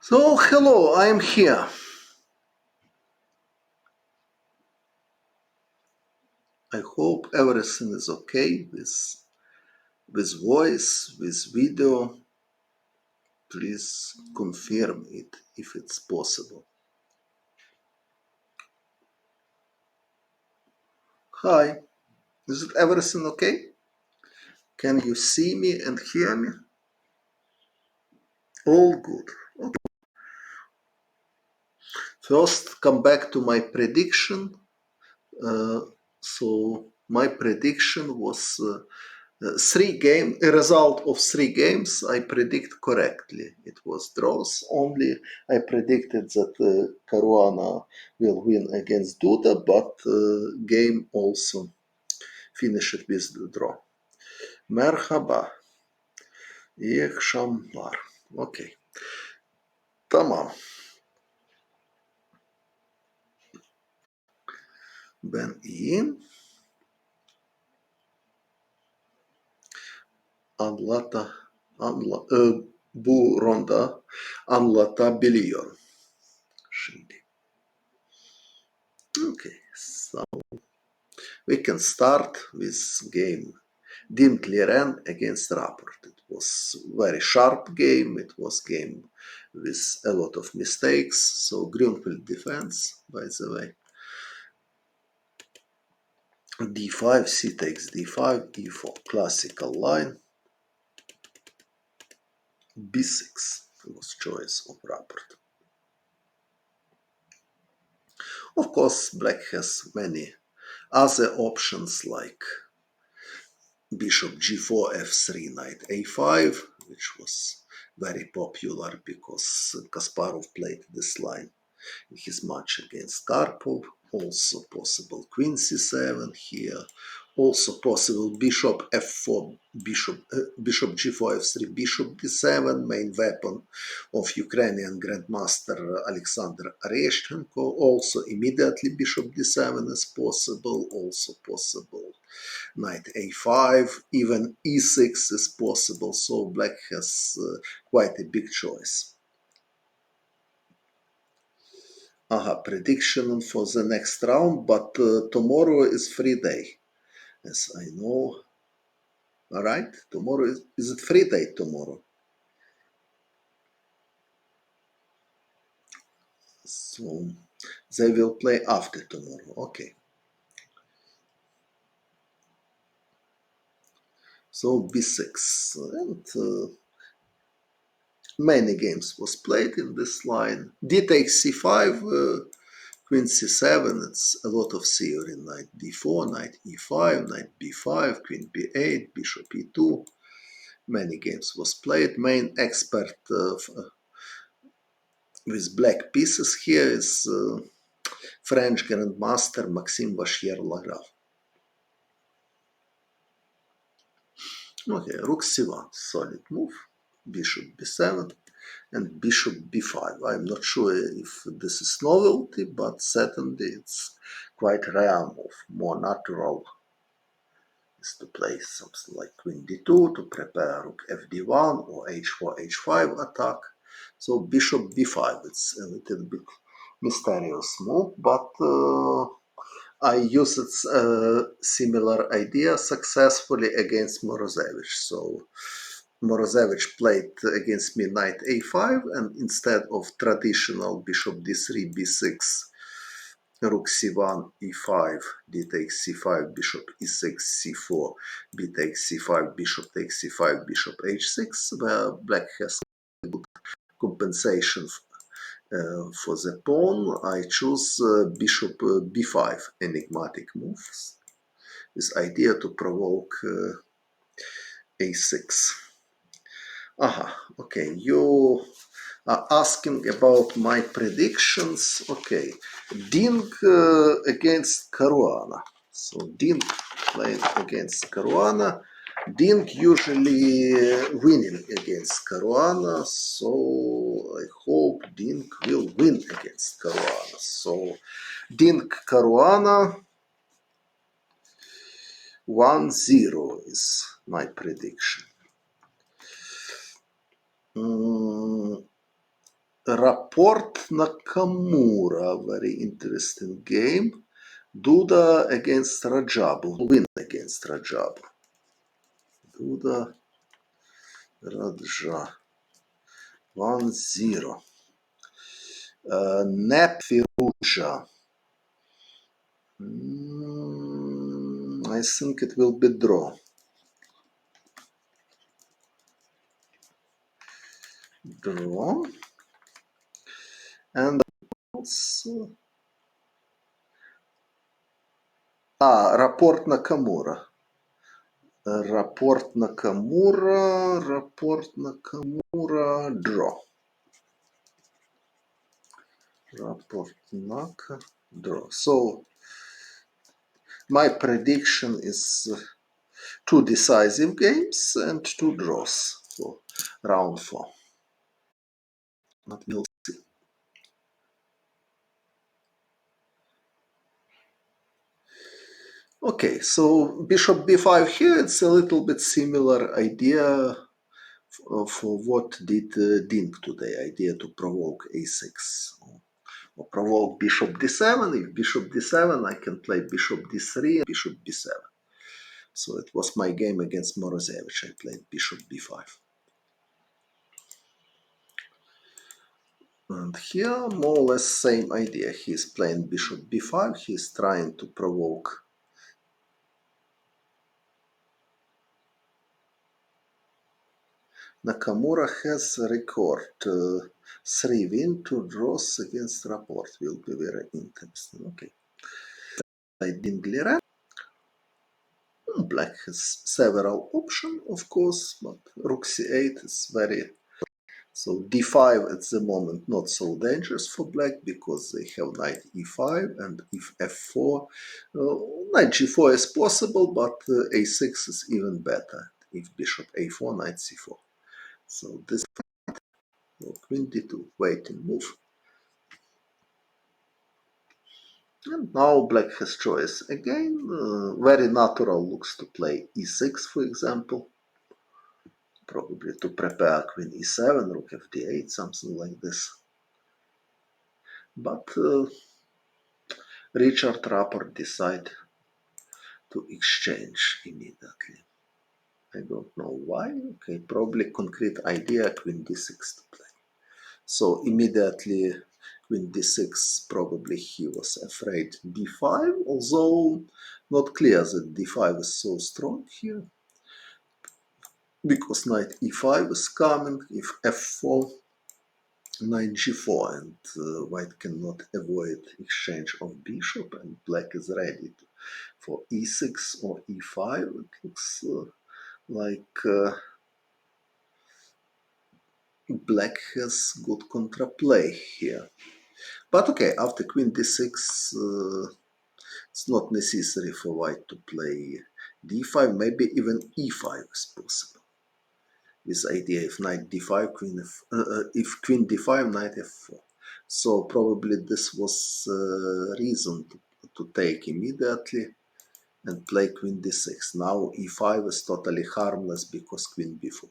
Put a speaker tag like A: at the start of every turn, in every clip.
A: So, hello, I am here. I hope everything is okay with voice, with video. Please confirm it if it's possible. Hi, is it everything okay? Can you see me and hear me? All good. Okay. First, come back to my prediction. So, my prediction was a result of 3 games I predict correctly. It was draws only. I predicted that Caruana will win against Duda, but game also finished with the draw. Merhaba. İyi akşamlar. Okay. Tamam. Ben iyiyim. Bu ronda anlatabiliyorum. Şimdi. Okay. So we can start with game Dink Liren against Rapport. It was very sharp game. It was game with a lot of mistakes. So Grünfeld defense, by the way. D5, C takes D5, E4, classical line. B6 was choice of Rapport. Of course, Black has many other options like Bishop G4, F3, Knight A5, which was very popular because Kasparov played this line in his match against Karpov. Also possible Queen C7 here. Also possible Bishop F4, Bishop G4, F3, Bishop D7, main weapon of Ukrainian Grandmaster Alexander Areshchenko. Also immediately Bishop D7 is possible. Also possible Knight A5, even E6 is possible. So Black has quite a big choice. Prediction for the next round, but tomorrow is free day, as I know. All right, tomorrow is it free day tomorrow? So they will play after tomorrow. Okay. So B6 and many games was played in this line. D takes C5. Queen c7, it's a lot of theory. Knight d4, knight e5, knight b5, queen b8, bishop e2. Many games was played. Main expert with black pieces here is French Grandmaster Maxime Vachier-Lagrave. Okay, rook c1, solid move. Bishop b7 and bishop b5. I'm not sure if this is novelty, but certainly it's quite rare move. More natural is to play something like queen d2 to prepare rook fd1 or h4 h5 attack. So bishop b5, it's a little bit mysterious move, but I used a similar idea successfully against Morozevich. So Morozevich played against me knight a5, and instead of traditional bishop d3, b6, rook c1, e5, d takes c5, bishop e6, c4, b takes c5, bishop takes c5, bishop h6, where black has good compensation for the pawn. I choose bishop b5, enigmatic moves, with idea to provoke a6. Okay, you are asking about my predictions. Okay, Dink against Caruana. So Dink playing against Caruana. Dink usually winning against Caruana, so I hope Dink will win against Caruana. So Dink Caruana 1-0 is my prediction. Rapport Nakamura, very interesting game. Duda against Rajab, win against Rajab. Duda, Raja, 1-0. Nep Firuja. I think it will be draw. Draw. And also... Rapport Nakamura. Rapport Nakamura, draw. Rapport Naka, draw. So my prediction is 2 decisive games and 2 draws for round 4. But we'll see. Okay, so bishop b5 here, it's a little bit similar idea for what did Dink today, idea to provoke a6 or provoke bishop d7. If bishop d7, I can play bishop d3 and bishop b7. So it was my game against Morozevich. I played bishop b5. And here, more or less same idea. He's playing bishop b5. He's trying to provoke Nakamura has a record 3 win, 2 draws against Rapport. Will be very interesting. Okay. I didn't Liran. Black has several options, of course, but rook c8 is very... So d5 at the moment not so dangerous for black because they have knight e5, and if f4, knight g4 is possible, but a6 is even better. If bishop a4, knight c4. So this queen d2, waiting move. And now black has choice again. Very natural looks to play e6, for example. Probably to prepare queen e7, rook fd8, something like this. But Richard Rapport decided to exchange immediately. I don't know why. Okay, probably concrete idea, queen d6 to play. So immediately queen d6, probably he was afraid b5, although not clear that d5 is so strong here. Because knight e5 is coming, if f4, knight g4, and white cannot avoid exchange of bishop, and black is ready for e6 or e5. It looks like black has good contraplay here. But okay, after queen d6, it's not necessary for white to play d5, maybe even e5 is possible. This idea if knight d5, if queen d5, knight f4. So probably this was reason to take immediately and play queen d6. Now e5 is totally harmless because queen b4.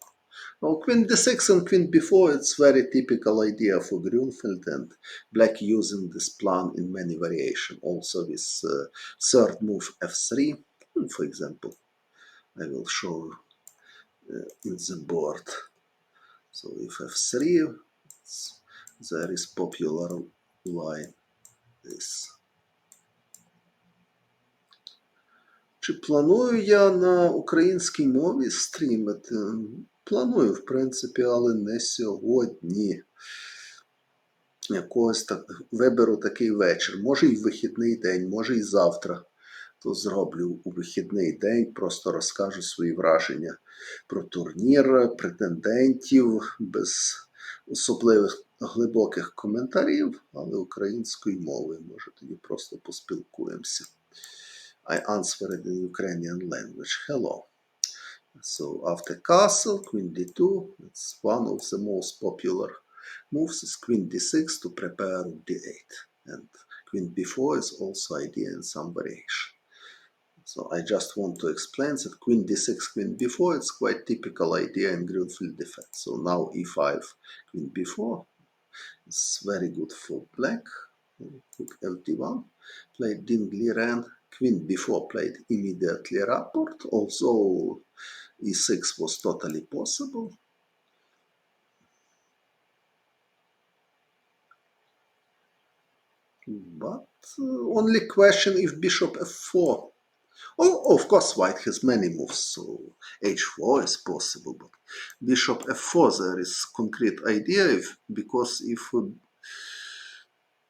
A: Now queen d6 and queen b4, it's very typical idea for Grunfeld, and black using this plan in many variations. Also with third move f3, for example. I will show in the board. So if f3, there is popular line this. Чи планую я на українській мові стрімити? Планую, в принципі, але не сьогодні. Якогось так виберу такий вечір. Може і в вихідний день, може і завтра. То зроблю у вихідний день, просто розкажу свої враження про турнір, претендентів, без особливих глибоких коментарів, але українською мовою. Може тоді просто поспілкуємося. I answered in Ukrainian language. Hello. So after castle, queen d2, it's one of the most popular moves is queen d6 to prepare rook d8. And queen b4 is also idea in some variation. So I just want to explain that queen d6, queen b4, it's quite typical idea in Grunfeld defense. So now e5, queen b4. is very good for black. Rook Ld1, played Dingley ran, Queen b4 played immediately rapport, although e6 was totally possible. But only question if bishop f4. Oh, of course, white has many moves, so h4 is possible, but bishop f4 there is concrete idea because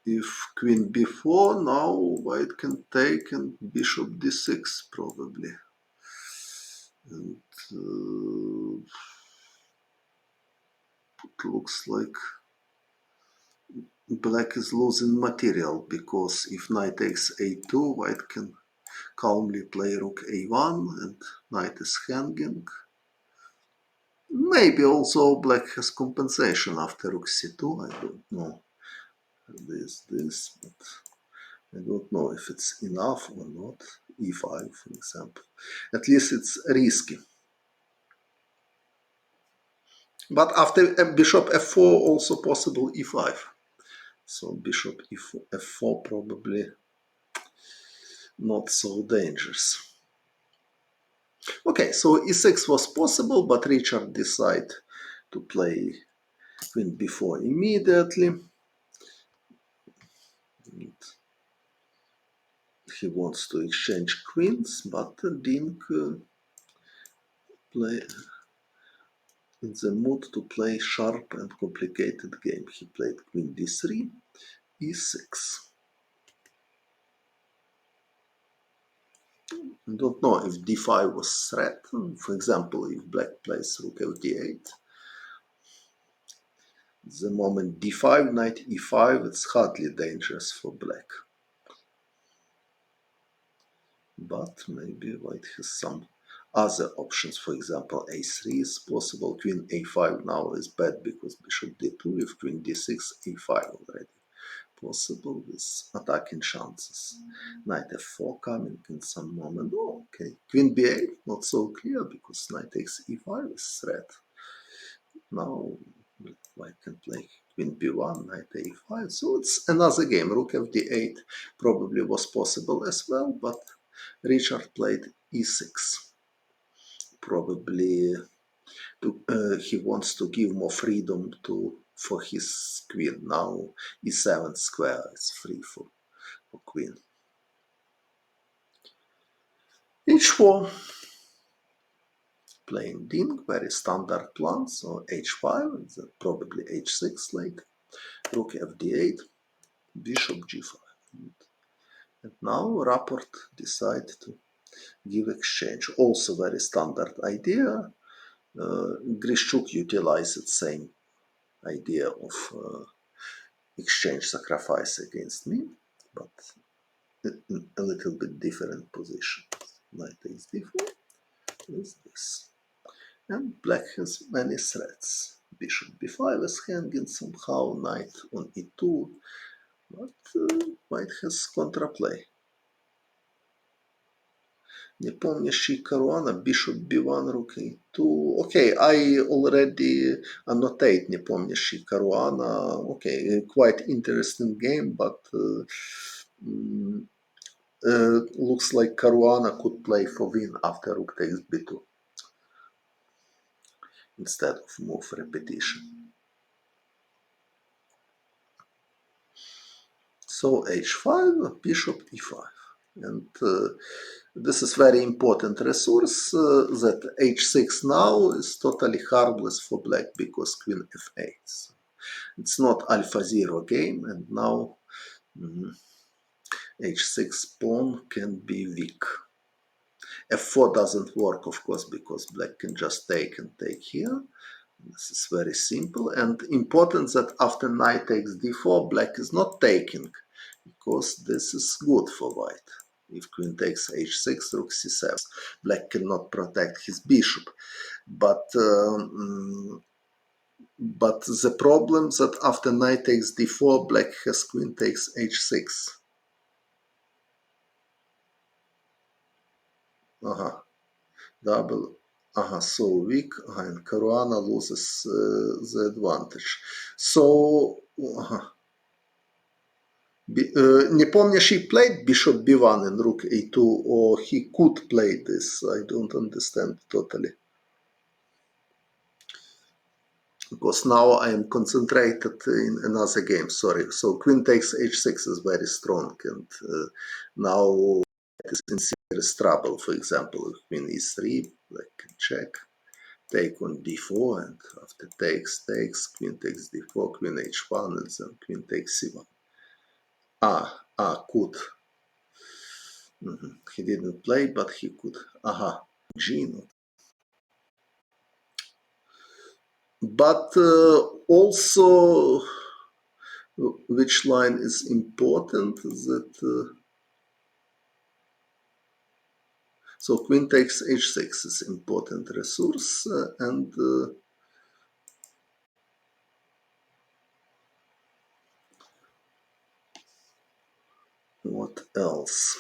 A: if queen b4, now white can take and bishop d6 probably. And it looks like black is losing material, because if knight takes a2, white can calmly play rook a1 and knight is hanging. Maybe also black has compensation after rook c2, I don't know. This, but I don't know if it's enough or not. e5, for example. At least it's risky. But after bishop f4, also possible e5. So bishop f4 probably not so dangerous. Okay, so e6 was possible, but Richard decided to play queen b4 immediately. And he wants to exchange queens, but Dink play in the mood to play sharp and complicated game. He played queen d3, e6. I don't know if d5 was threat. For example, if black plays rook d8, the moment d5, knight e5, it's hardly dangerous for black. But maybe white has some other options. For example, a3 is possible. Queen a5 now is bad because bishop d2. If queen d6, e5 already possible with attacking chances. Knight f4 coming in some moment. Oh, okay. Queen b8 not so clear because knight takes e5 is threat. Now white can play queen b1, knight a5. So it's another game. Rook fd8 probably was possible as well, but Richard played e6. Probably he wants to give more freedom for his queen. Now e7 square is free for queen. h4. Playing Dink, very standard plan. So h5, and then probably h6 later. Rook fd8, bishop g5. And now Rapport decide to give exchange. Also very standard idea. Grishchuk utilized the same idea of exchange sacrifice against me, but in a little bit different position. Knight takes d4 is this. And black has many threats. Bishop b5 is hanging somehow, knight on e2, but white has contraplay. Непомнящий Caruana, bishop b1, rook a2. Okay, I already annotate непомнящий Caruana. Okay, quite interesting game, but looks like Caruana could play for win after rook takes b2 instead of move repetition. So h5, bishop e5. And this is very important resource that h6 now is totally harmless for black because queen f8. So it's not AlphaZero game, and now h6 pawn can be weak. f4 doesn't work, of course, because black can just take and take here. This is very simple, and important that after knight takes d4, black is not taking, because this is good for white. If queen takes h6, rook c7, black cannot protect his bishop. But the problem that after knight takes d4, black has queen takes h6. Double So weak, and Caruana loses the advantage. So, не помню, she played bishop b1 and rook a2, or he could play this. I don't understand totally. Because now I am concentrated in another game, sorry. So queen takes h6 is very strong, and now it is in serious trouble. For example, queen e3, like check, take on d4, and after takes, queen takes d4, queen h1, and then queen takes c1. Could. He didn't play, but he could. G not. But also, which line is important, that so queen takes h6 is important resource, and what else?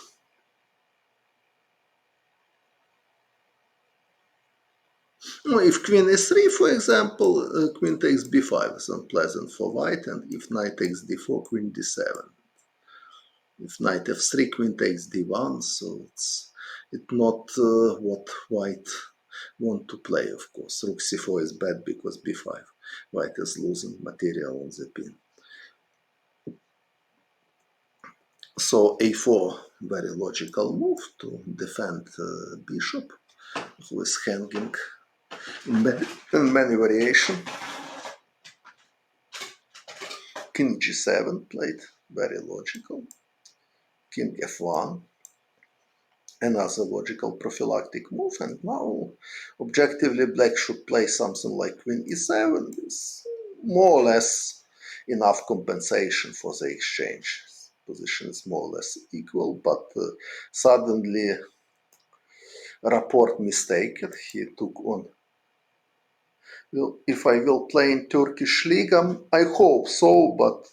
A: If queen is3, for example, queen takes b5 is unpleasant for white, and if knight takes d4, queen d7. If knight f3, queen takes d1, so it's not what white want to play, of course. Rook c4 is bad because b5. White is losing material on the pin. So a4, very logical move to defend bishop, who is hanging in many variations. King g7 played, very logical. King f1, another logical prophylactic move, and now objectively black should play something like queen e7. Is more or less enough compensation for the exchange. Position is more or less equal, but suddenly Rapport mistaken. He took on. Well, if I will play in Turkish League, I hope so, but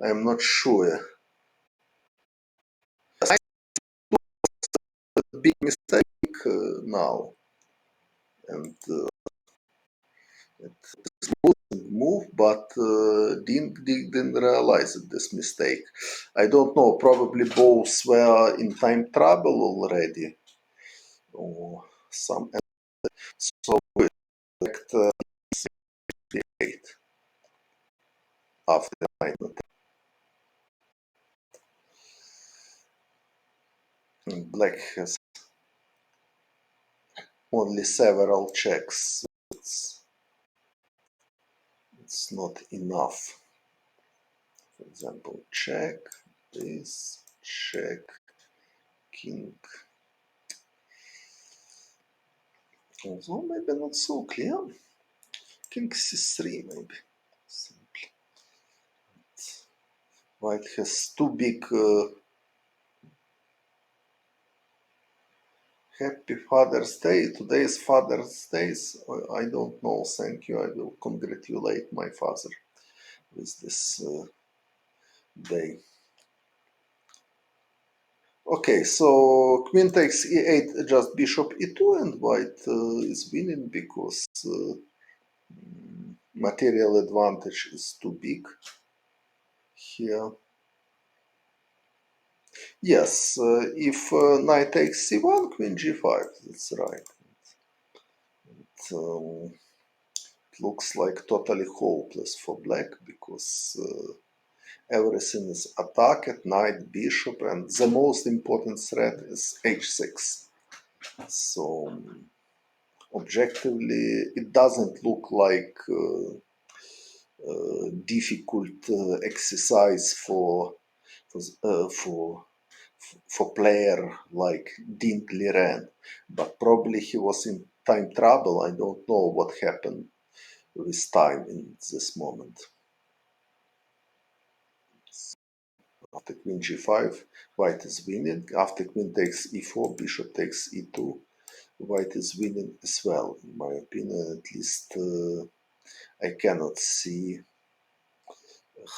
A: I am not sure. Big mistake now, and it's a losing move, but didn't realize this mistake. I don't know. Probably both were in time trouble already, or some. So we expect 8 after 9. Black has only several checks. It's not enough. For example, check this, check king. Although maybe not so clear. King c3 maybe. Simply. White has too big. Happy Father's Day. Today is Father's Day. I don't know. Thank you. I will congratulate my father with this day. Okay, so queen takes e8, just bishop e2, and white is winning because material advantage is too big here. Yes, if knight takes c1, queen g5, that's right. It looks like totally hopeless for black because everything is attacked, knight, bishop, and the most important threat is h6. So objectively, it doesn't look like difficult exercise for player like Ding Liren, but probably he was in time trouble. I don't know what happened with time in this moment. After queen g5, white is winning. After queen takes e4, bishop takes e2, white is winning as well. In my opinion, at least I cannot see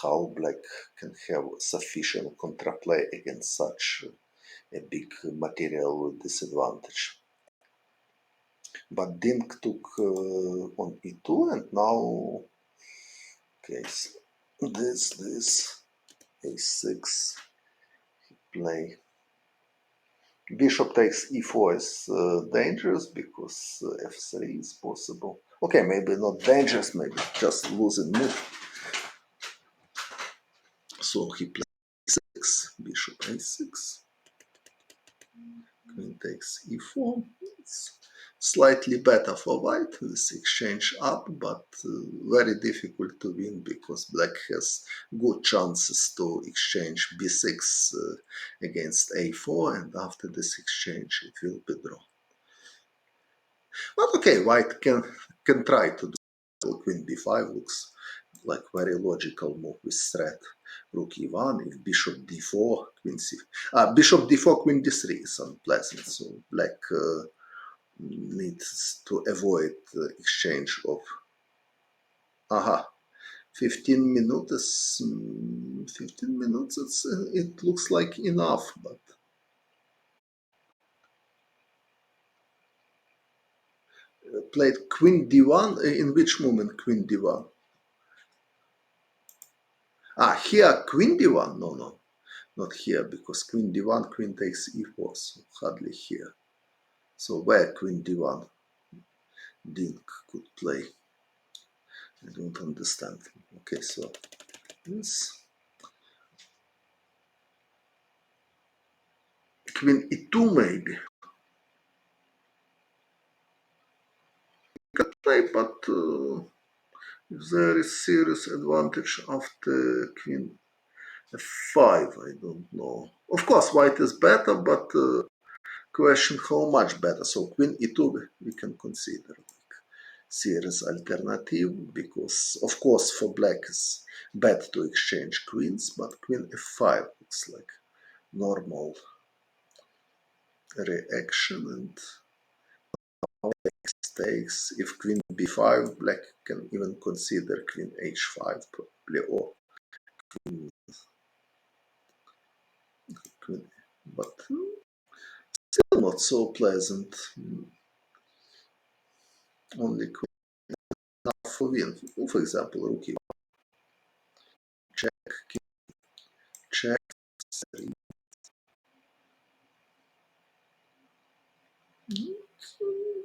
A: how black can have sufficient contraplay against such a big material disadvantage. But Dink took on e2, and now, okay, so this a6 play. Bishop takes e4 is dangerous because f3 is possible. Okay, maybe not dangerous, maybe just losing move. So he plays 6, bishop a6, queen takes e4. It's slightly better for white, this exchange up, but very difficult to win because black has good chances to exchange b6 against a4, and after this exchange it will be drawn. But okay, white can try to do queen b5, looks like very logical move with threat. Rook e1, if bishop d4, queen c. Bishop d4, queen d3 is unpleasant, so black needs to avoid the exchange of. 15 minutes. 15 minutes. It looks like enough, but played queen d1. In which moment queen d1? Here queen d1. No, not here, because queen d1, queen takes e4, so hardly here. So where queen d1 Dink could play? I don't understand. Okay, so this queen e2 maybe. Can play, but if there is serious advantage after queen f5, I don't know. Of course, white is better, but question how much better. So queen e2 we can consider like serious alternative, because of course for black it's bad to exchange queens, but queen f5 looks like normal reaction, and takes. If queen b5, black can even consider queen h5 probably, or queen, but still not so pleasant. Only queen enough for win. For example, rook e1, check, check, 3.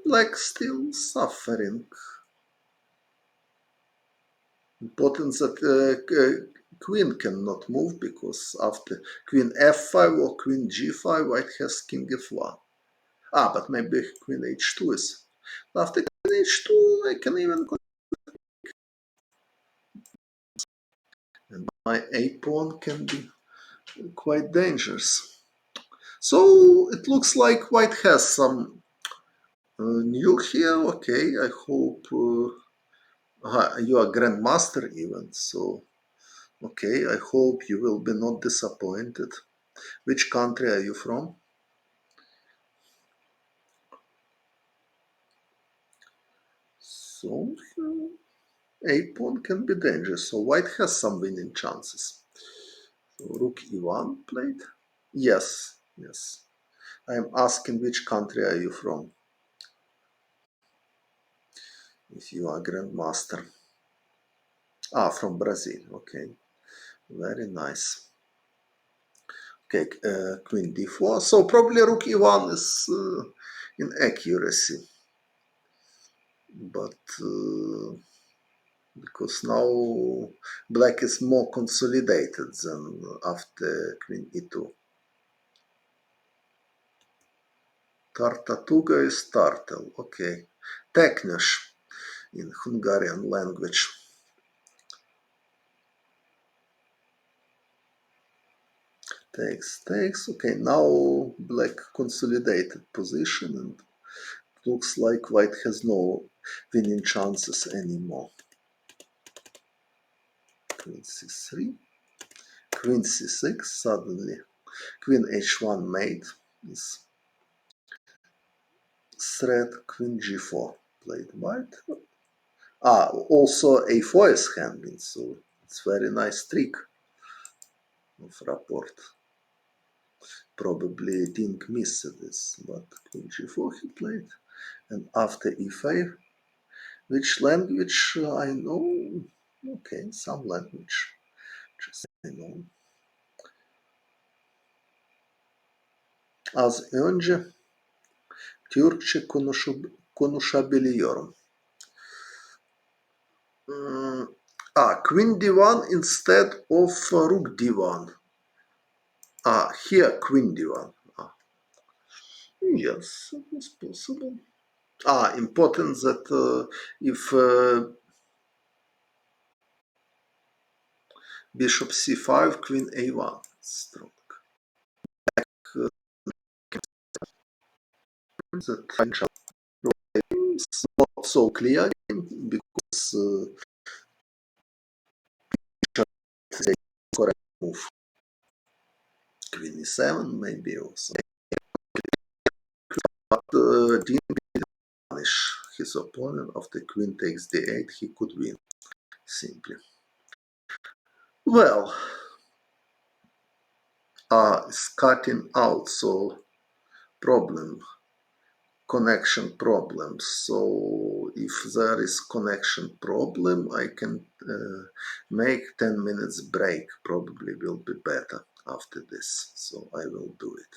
A: Black still suffering. Important that queen cannot move, because after queen f5 or queen g5, white has king f1. But maybe queen h2 is. After queen h2, I can even. And my a pawn can be quite dangerous. So it looks like white has some new here. Okay, I hope you are grandmaster even. So okay, I hope you will be not disappointed. Which country are you from? So a pawn can be dangerous. So white has some winning chances. So rook e1 played. Yes, yes. I am asking which country are you from? If you are grandmaster. From Brazil. Okay, very nice. Okay, queen d4. So probably rook e1 is in accuracy, but because now black is more consolidated than after queen e2. Tartatuga is turtle. Okay, teknős in Hungarian language. Takes. Okay, now black consolidated position, and looks like white has no winning chances anymore. Queen c3, queen c6, suddenly queen h1 mate is threat, queen g4 played white. Also a4 is handling, so it's very nice trick of rapport. Probably Dink missed this, but queen g4 he played. And after e5, which language I know? Okay, some language. Just I know. Az önce Türkçe konuşabiliyorum. Queen d1 instead of rook d1. Here queen d1. Yes, it was possible. Important that if bishop c5, queen a1. Strong. That it's not so clear because the correct move. Queen e7 maybe also. But didn't punish his opponent after queen takes d8. He could win simply. Well, it's cutting out, so problem, connection problem. So if there is connection problem, I can make 10 minutes break. Probably will be better after this. So I will do it.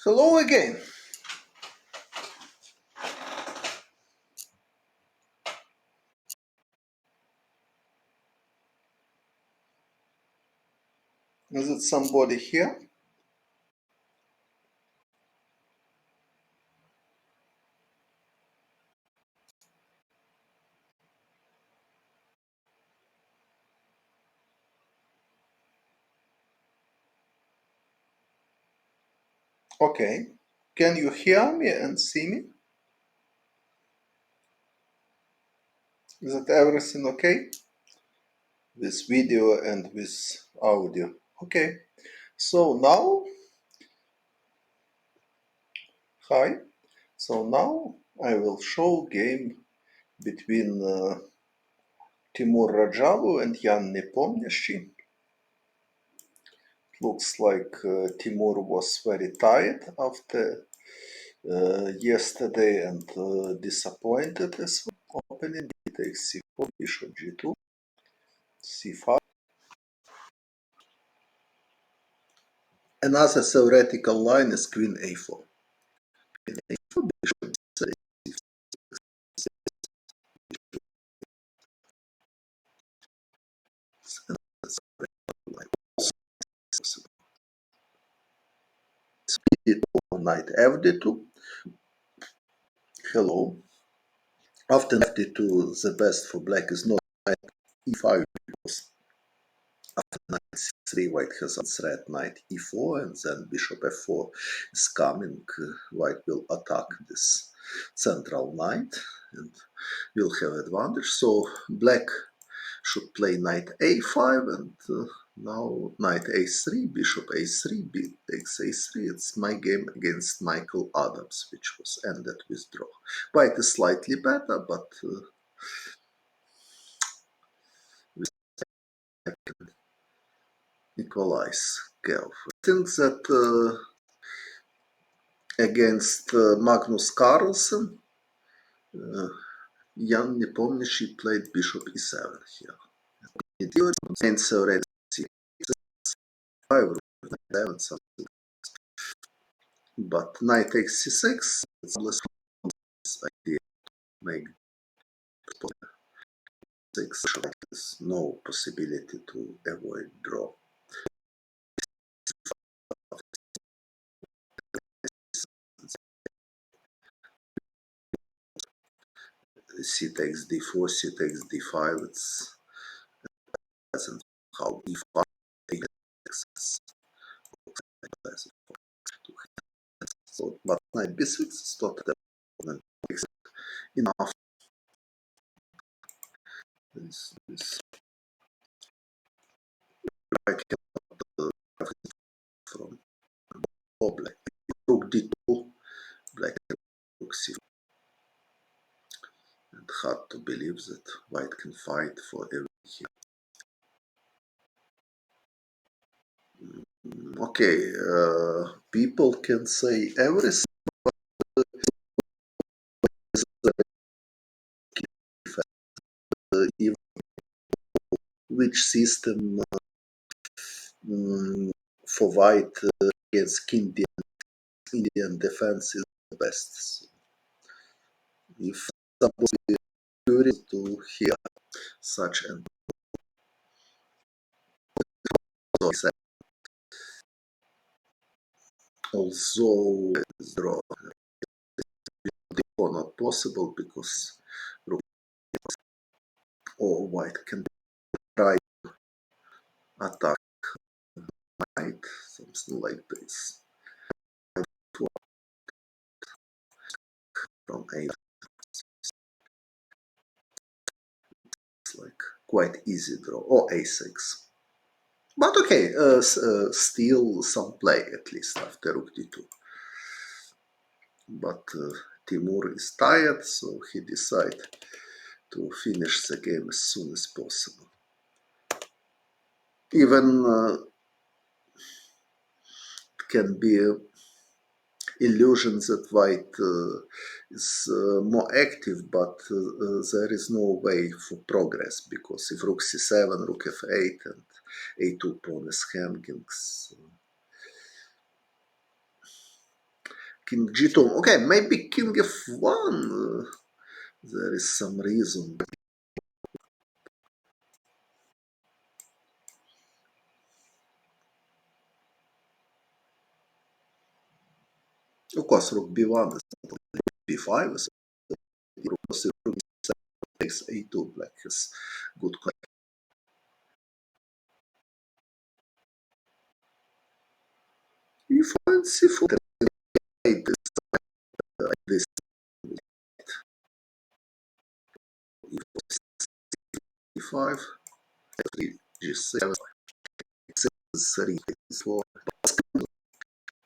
A: Hello again. Is it somebody here? Okay. Can you hear me and see me? Is it everything okay with video and with audio? Okay. So now, hi. So now I will show game between Timur Rajavu and Jan Nepomniachtchi. Looks like Timur was very tired after yesterday and disappointed as well. Opening he takes c4, bishop g2, c5. Another theoretical line is queen a4. Queen a4, bishop c6. Knight fd2. Hello. After fd2, the best for black is not knight e5 because after knight c3, white has a threat knight e4, and then bishop f4 is coming. White will attack this central knight and will have advantage. So black should play knight a5 and now knight a3, bishop a3, b takes a3. It's my game against Michael Adams, which was ended with draw. White is slightly better, but I can equalize carefully. I think that against Magnus Carlsen, Jan Nepomniachtchi played bishop e7 here. In theory, and already c5, rook something. But knight takes c6, it's less idea make 6, there's no possibility to avoid draw. C takes d4, c takes d5, it's doesn't how e5 takes. So, but knight b6 is not the opponent enough. This I cannot from black. Rook d2, black rook c4. And hard to believe that white can fight for everything here. Okay, people can say everything. Even which system for white against Indian defense is the best. So if somebody is curious to hear such an although draw not possible because rook or white can try attack knight, something like this. From a it's like quite easy draw or a6. But okay, still some play at least after rook d2. But Timur is tired, so he decided to finish the game as soon as possible. Even it can be illusion that white is more active, but there is no way for progress, because if rook c7, rook f8 and a2 pawn is hanging, king g2. Okay, maybe king f1. There is some reason. Of course, rook b1 is b5 is rook takes a2. Black has good question. e4 and c4. This e5, g7, 3, 4.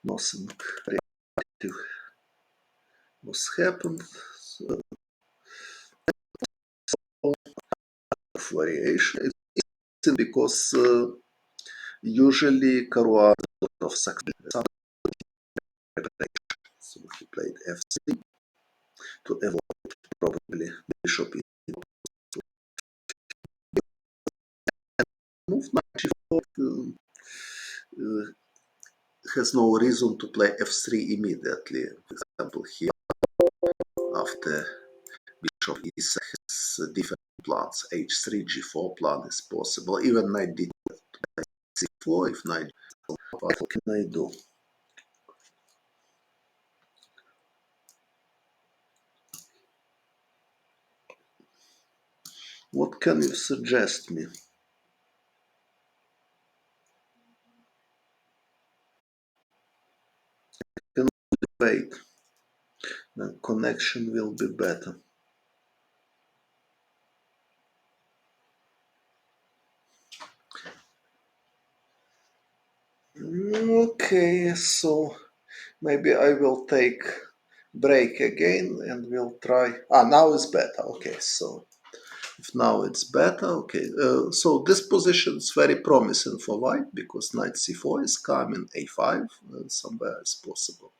A: Nothing reactive was happened. So, variation is because usually Karwa of success. So he played f3 to avoid probably bishop move. Knight g4 has no reason to play f3 immediately. For example, here after bishop e6 has different plans. h3, g4 plan is possible. Even knight d2 c4. If knight, what can I do? What can you suggest me? Can wait. The connection will be better. Okay, so maybe I will take break again and we'll try. Now it's better. Okay, so if now it's better, okay. So this position is very promising for white because knight c4 is coming, a5 somewhere is possible.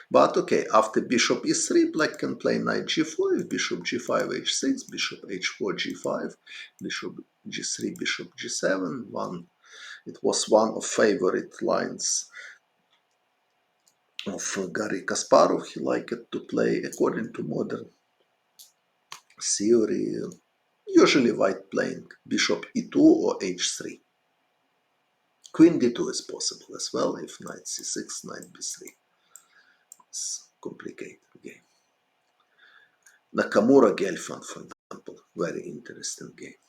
A: But okay, after bishop e3, black can play knight g4, if bishop g5, h6, bishop h4, g5, bishop g3, bishop g7. It was one of favorite lines of Garry Kasparov. He liked to play according to modern theory. Usually white playing bishop e2 or h3. Queen d2 is possible as well if knight c6, knight b3. It's a complicated game. Nakamura Gelfand, for example, very interesting game.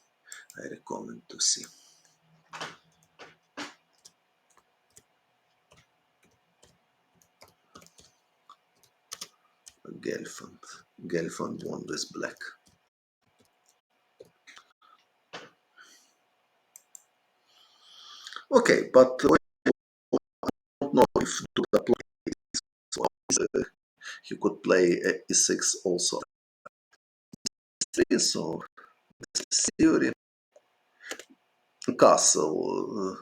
A: I recommend to see. Gelfand won with black. Okay, but I don't know if Duda plays. He could play e6 also. So theory. Castle.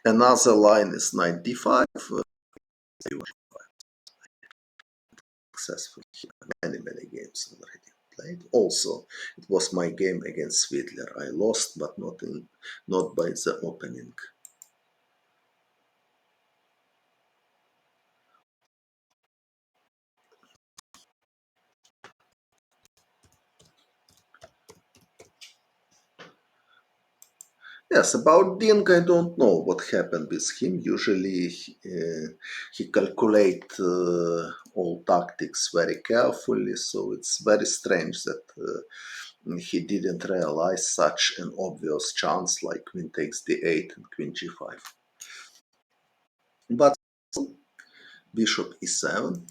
A: Another line is knight d5. Successful here. Many games already played. Also, it was my game against Svidler. I lost, but not by the opening. Yes, about Ding, I don't know what happened with him. Usually he calculates all tactics very carefully, so it's very strange that he didn't realize such an obvious chance like queen takes d8 and queen g5. But bishop e7.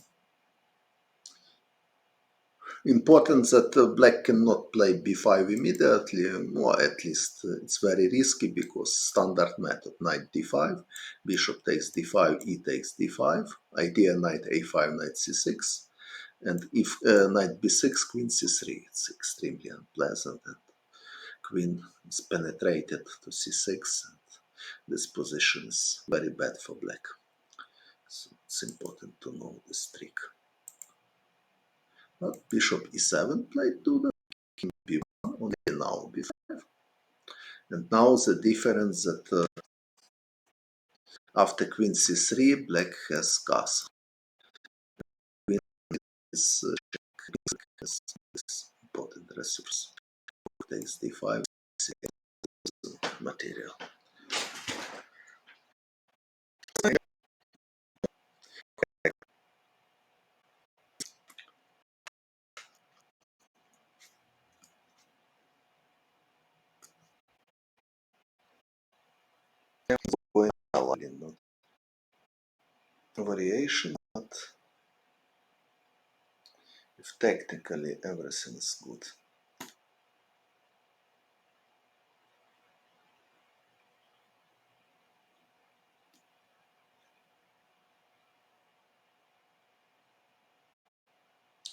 A: Important that black cannot play b5 immediately, or at least it's very risky because standard method knight d5, bishop takes d5, e takes d5, idea knight a5, knight c6, and if knight b6, queen c3, it's extremely unpleasant, and queen is penetrated to c6, and this position is very bad for black. So it's important to know this trick. But bishop e7 played to the king b1, only now b5. And now the difference that After queen c3, black has castle. Queen is has this important resource. Takes d5, material. Not variation, but if technically everything is good.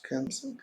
A: Cancel.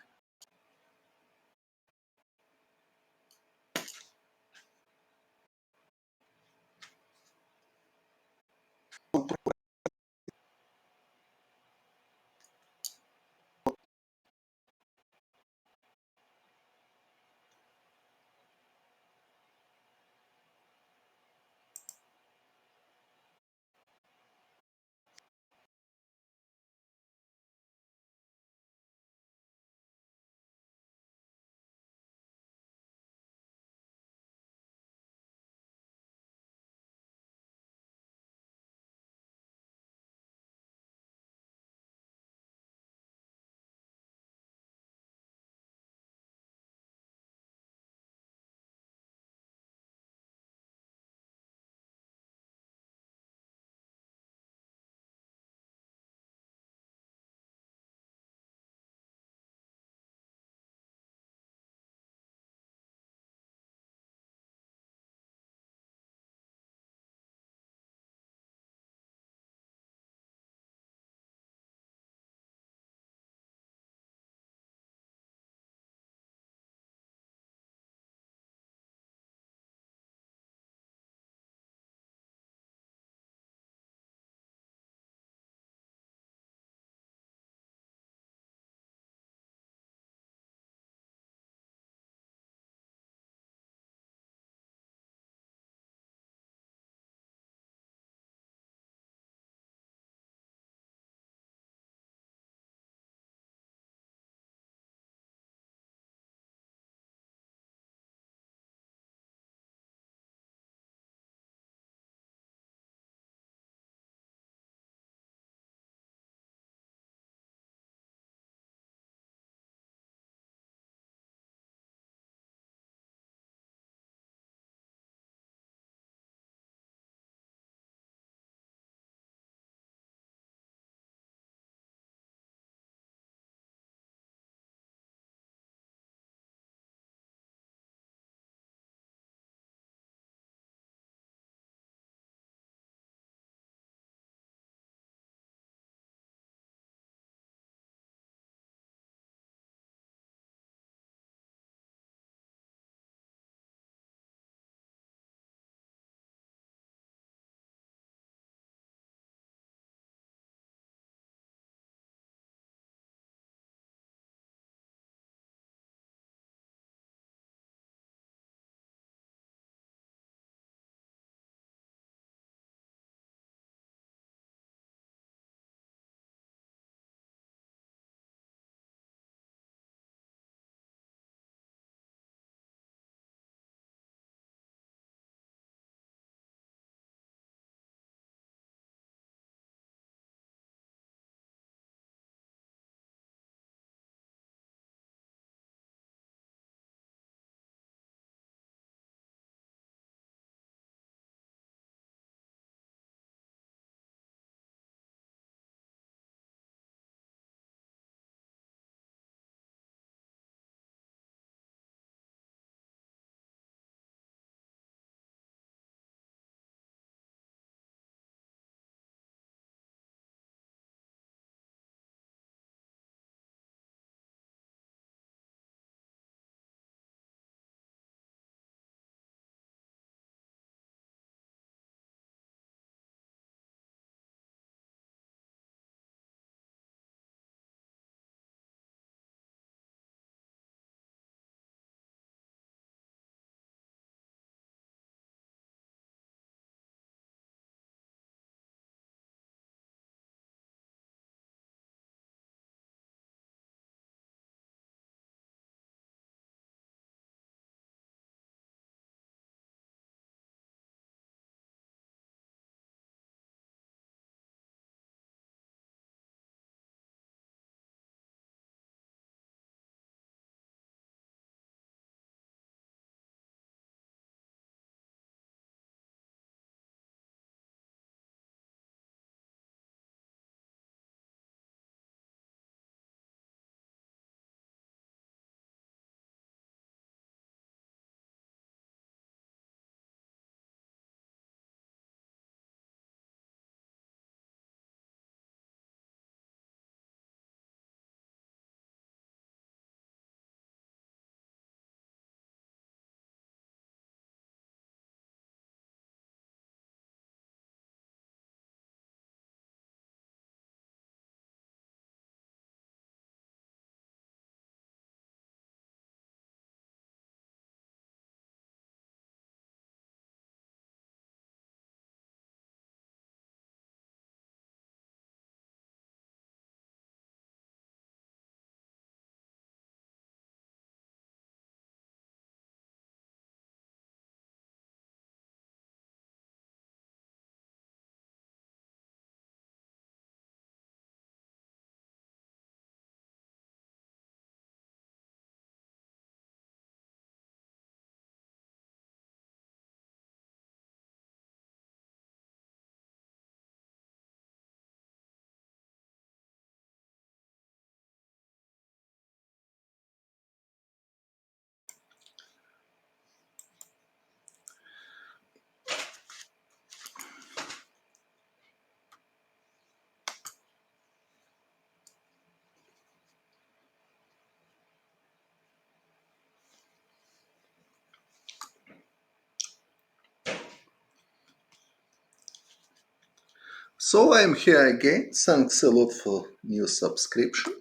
A: So I'm here again. Thanks a lot for new subscription.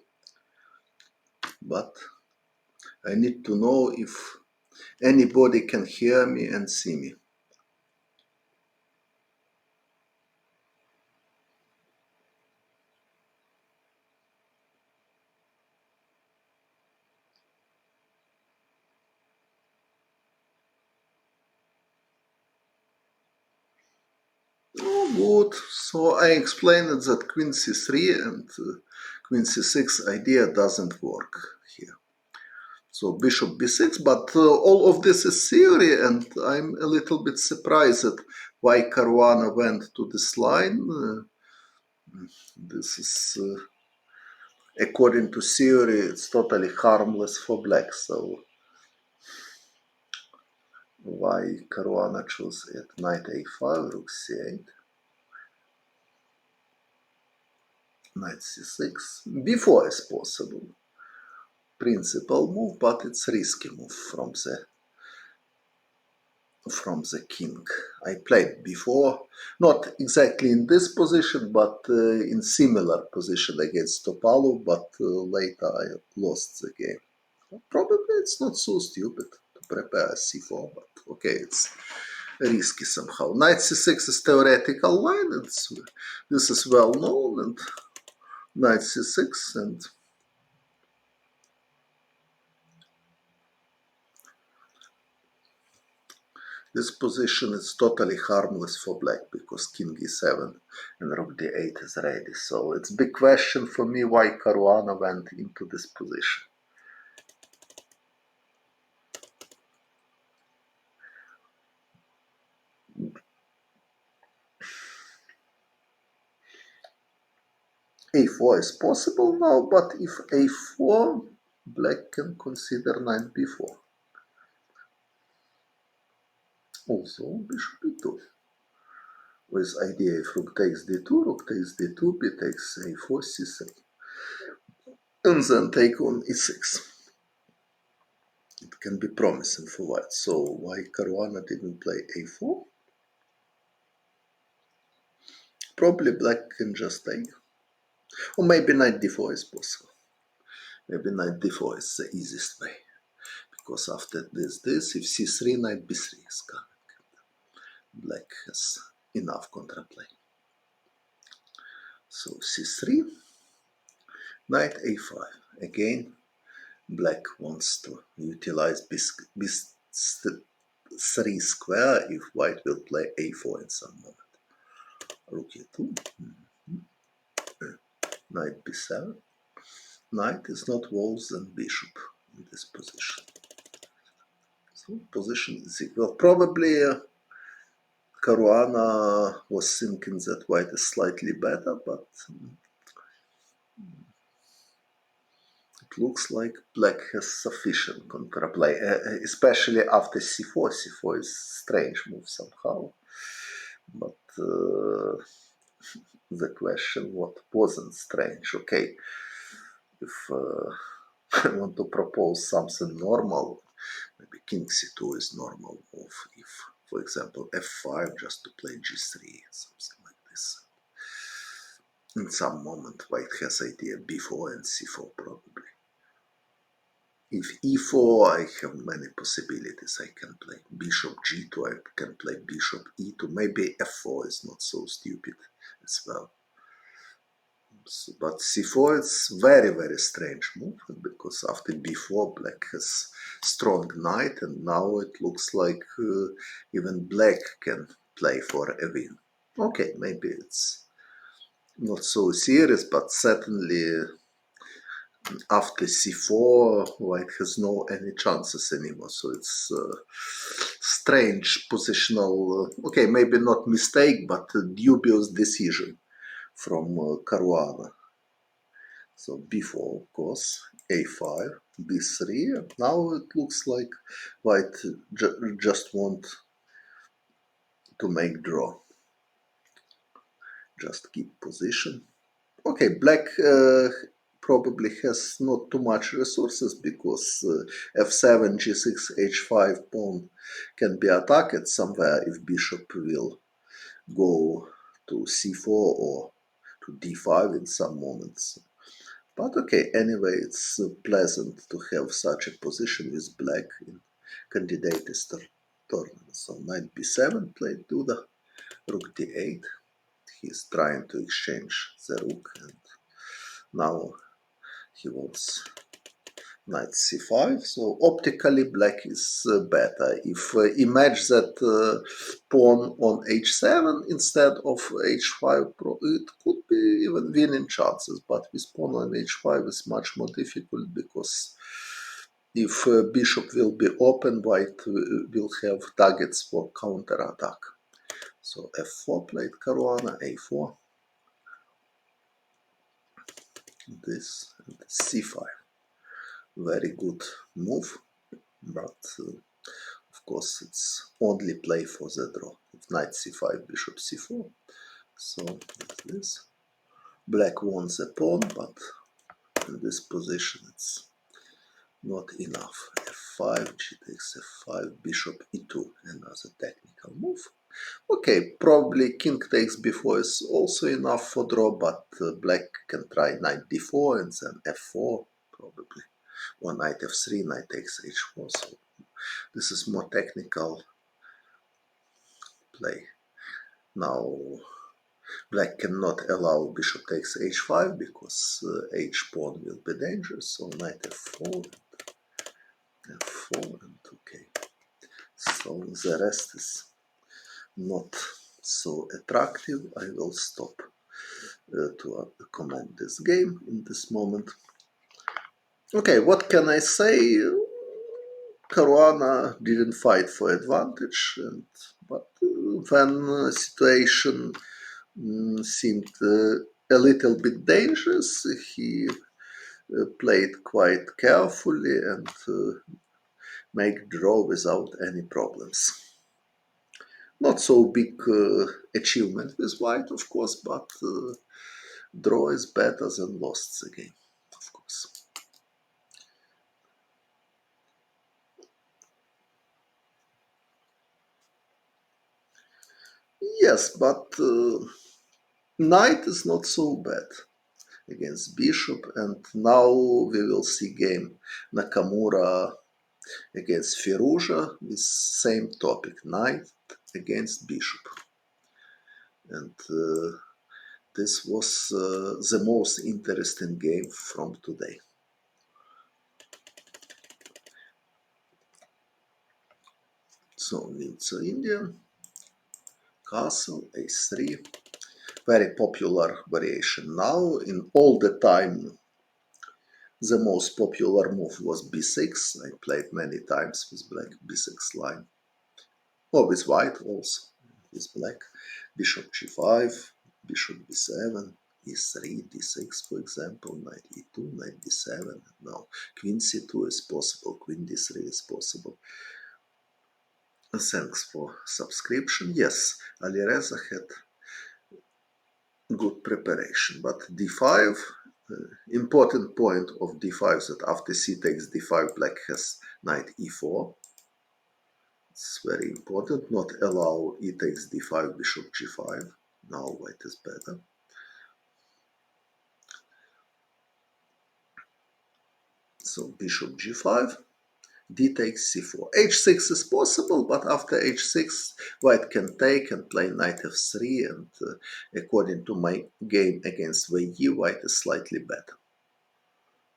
A: But I need to know if anybody can hear me and see me. Oh, good. So I explained that queen c3 and queen c6 idea doesn't work here. So bishop b6, but all of this is theory, and I'm a little bit surprised at why Caruana went to this line. This is, according to theory, it's totally harmless for black. So why Caruana chose it? Knight a5, rook c8, knight c6. b4 is possible. Principal move, but it's risky move from the king. I played before, not exactly in this position, but in similar position against Topalov, but later I lost the game. Probably it's not so stupid to prepare c4, but okay, it's risky somehow. Knight c6 is theoretical line, this is well known, and knight c6, and this position is totally harmless for black because king e7 and rook d8 is ready. So it's big question for me why Caruana went into this position. a4 is possible now, but if a4, black can consider knight b4. Also bishop e2. With idea if rook takes d2, rook takes d2, b takes a4, c3. And then take on e6. It can be promising for white. So why Caruana didn't play a4? Probably black can just take. Or maybe knight d4 is possible. Maybe knight d4 is the easiest way. Because after this, if c3, knight b3 is coming. Black has enough counterplay. So c3, knight a5. Again, black wants to utilize b3 square if white will play a4 in some moment. Rook e2, knight b7. Knight is not worse than bishop in this position. So position is equal. Probably Caruana was thinking that white is slightly better, but it looks like black has sufficient counterplay, especially after c4. c4 is strange move somehow, but the question what wasn't strange. Okay, if I want to propose something normal, maybe king c2 is normal move. If, for example, f5 just to play g3, something like this. In some moment, white has idea b4 and c4 probably. If e4, I have many possibilities. I can play bishop g2, I can play bishop e2. Maybe f4 is not so stupid as well. But c4 is very, very strange move because after b4 black has strong knight, and now it looks like even black can play for a win. Okay, maybe it's not so serious, but certainly after c4 white has no any chances anymore. So it's strange positional, okay, maybe not mistake, but dubious decision from Caruana. So b4, of course, a5, b3. Now it looks like white just want to make draw. Just keep position. Okay, black probably has not too much resources because f7, g6, h5 pawn can be attacked somewhere if bishop will go to c4 or to d5 in some moments. But okay, anyway, it's pleasant to have such a position with black in candidates tournament. So knight b7 played to the rook d8. He's trying to exchange the rook, and now he wants knight c5. So optically black is better. If imagine that pawn on h7 instead of h5, it could be even winning chances, but with pawn on h5 is much more difficult, because if bishop will be open, white will have targets for counter-attack. So f4 played Caruana, a4, this, and c5. Very good move, but of course it's only play for the draw. If knight c5, bishop c4, so this. Black wants a pawn, but in this position it's not enough. f5, g takes f5, bishop e2, another technical move. Okay, probably king takes b4 is also enough for draw, but black can try knight d4 and then f4 probably, or knight f3, knight takes h4. So this is more technical play. Now black cannot allow bishop takes h5 because h pawn will be dangerous. So knight f4, f4, and okay. So the rest is not so attractive. I will stop to comment this game in this moment. Okay, what can I say? Caruana didn't fight for advantage, but when situation seemed a little bit dangerous, he played quite carefully and make draw without any problems. Not so big achievement with white, of course, but draw is better than lost the game, of course. Yes, but knight is not so bad against bishop, and now we will see game Nakamura against Firouzja with same topic, knight against bishop. And this was the most interesting game from today. So Windsor Indian, castle, a3, very popular variation now. In all the time, the most popular move was b6. I played many times with black b6 line, or with white also, with black. Bishop g5, bishop b7, e3, d6, for example, knight e2, knight d7. Now queen c2 is possible, queen d3 is possible. Thanks for subscription. Yes, Alireza had good preparation, but d5, important point of d5 that after c takes d5, black has knight e4. It's very important. Not allow e takes d5, bishop g5. Now white is better. So bishop g5, d takes c4. h6 is possible, but after h6, white can take and play knight f3, and according to my game against Wei, white is slightly better.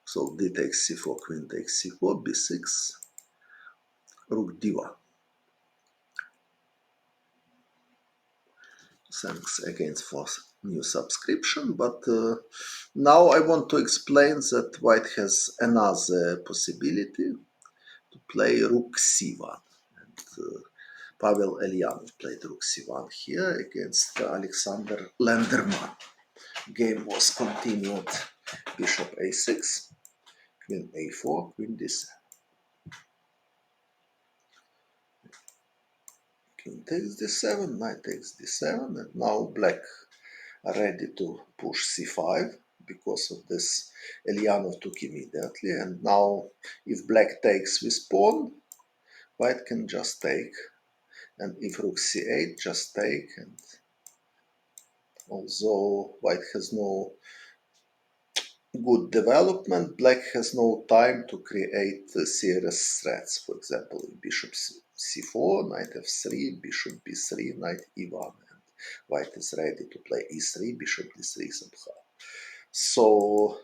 A: So d takes c4, queen takes c4, b6, rook d1. Thanks again for new subscription, but now I want to explain that white has another possibility to play rook c1. And Pavel Elyanov played rook c1 here against Alexander Lenderman. Game was continued, bishop a6, queen a4, queen d7. King takes d7, knight takes d7, and now black are ready to push c5 because of this. Elyanov took immediately, and now if black takes with pawn, white can just take, and if rook c8, just take, and Although white has no good development, black has no time to create serious threats. For example, bishop c4, knight f3, bishop b3, knight e1, and white is ready to play e3, bishop d3 somehow. So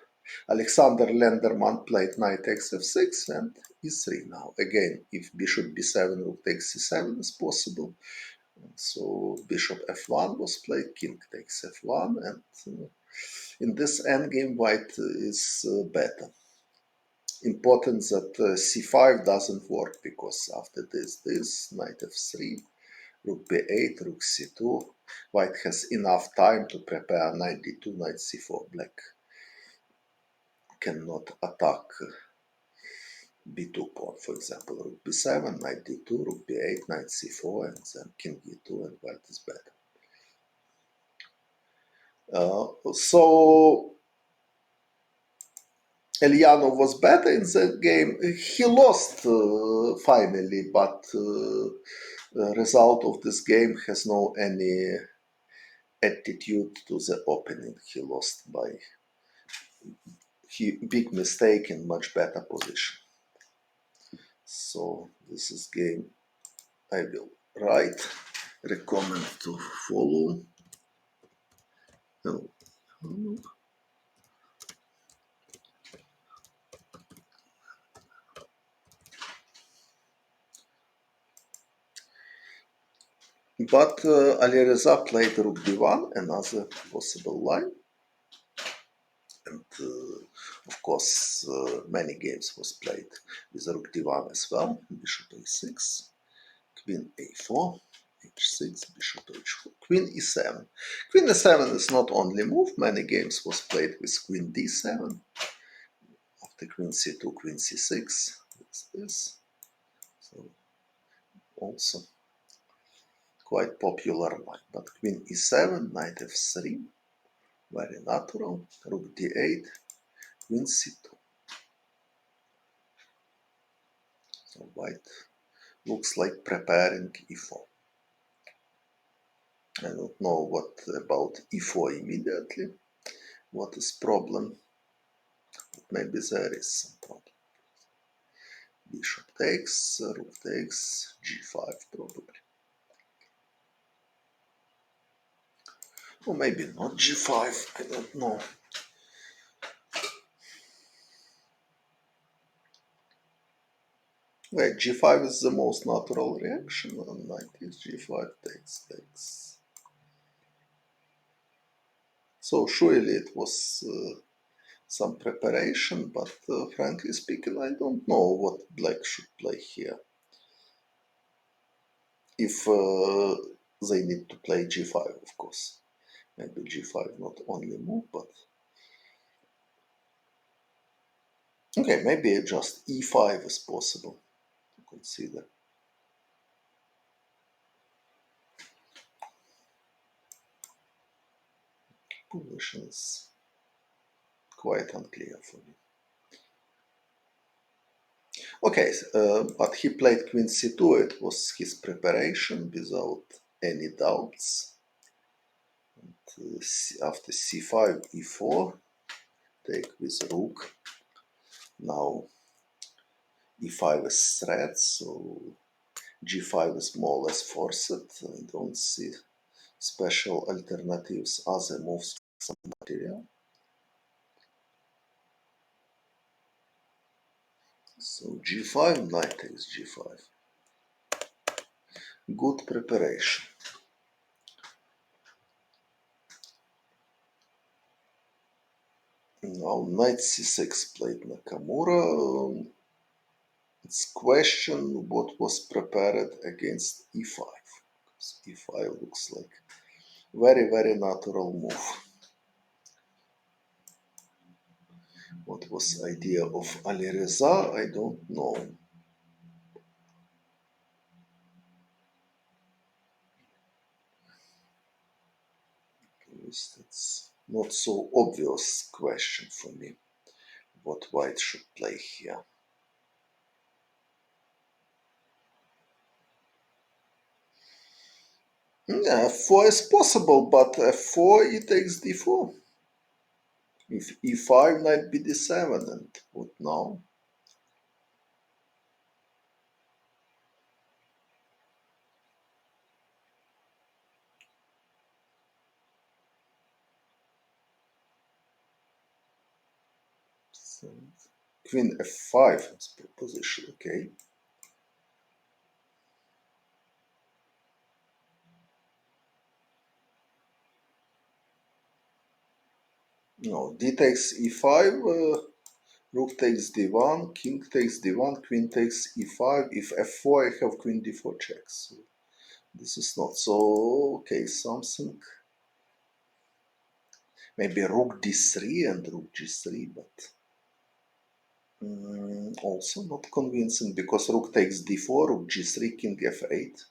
A: Alexander Lenderman played knight x f6 and e3 now. Again, if bishop b7, rook takes c7 is possible. So bishop f1 was played, king takes f1, and in this endgame white is better. Important that c5 doesn't work, because after this, knight f3, rook b8, rook c2, white has enough time to prepare knight d2, knight c4. Black cannot attack b2 pawn, for example, rook b7, knight d2, rook b8, knight c4, and then king e2, and white is better. So Elyanov was better in that game. He lost finally, but the result of this game has no any attitude to the opening. He lost by big mistake in much better position. So this is game I will write, recommend to follow. But Alireza played rook d1, another possible line. And of course, many games was played with rook d1 as well. Bishop a6, queen a4, h6, bishop h4, queen e7. Queen e7 is not only move. Many games was played with queen d7. After queen c2, queen c6. This. So also quite popular line. But queen e7, knight f3, very natural. Rook d8, queen c2. So white looks like preparing e4. I don't know what about e4 immediately. What is problem? Maybe there is some problem. Bishop takes, rook takes, g5 probably. Or maybe not g5, I don't know. Wait, g5 is the most natural reaction, and knight is g5 takes. So surely it was some preparation, but frankly speaking, I don't know what black should play here. If they need to play g5, of course. Maybe g5 not only move, but okay, maybe just e5 is possible to consider. Position is quite unclear for me. Okay, but he played queen c2. It was his preparation without any doubts. And, after c5, e4, take with rook. Now e5 is threat, so g5 is more or less forced. I don't see special alternatives other moves, some material. So g5, knight takes g5. Good preparation. Now knight c6 played Nakamura. It's question what was prepared against e5. Because e5 looks like very, very natural move. What was idea of Alireza? I don't know. At least it's not so obvious question for me what white should play here. Yeah, f4 is possible, but f4 e takes d4. If e5, knight bd7, and what now? So, queen f5 is proposition, okay. No, d takes e5, rook takes d1, king takes d1, queen takes e5. If f4, I have queen d4 checks. So this is not so, okay, something. Maybe rook d3 and rook g3, but also not convincing because rook takes d4, rook g3, king f8.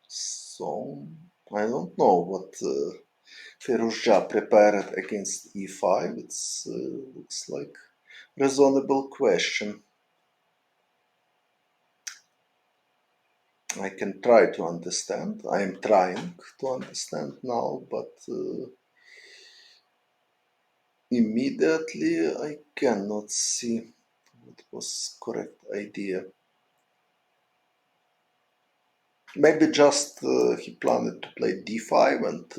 A: So I don't know what Firouzja prepared against e5. It looks like reasonable question. I can try to understand. I am trying to understand now, but immediately I cannot see what was correct idea. Maybe just he planned to play d5 and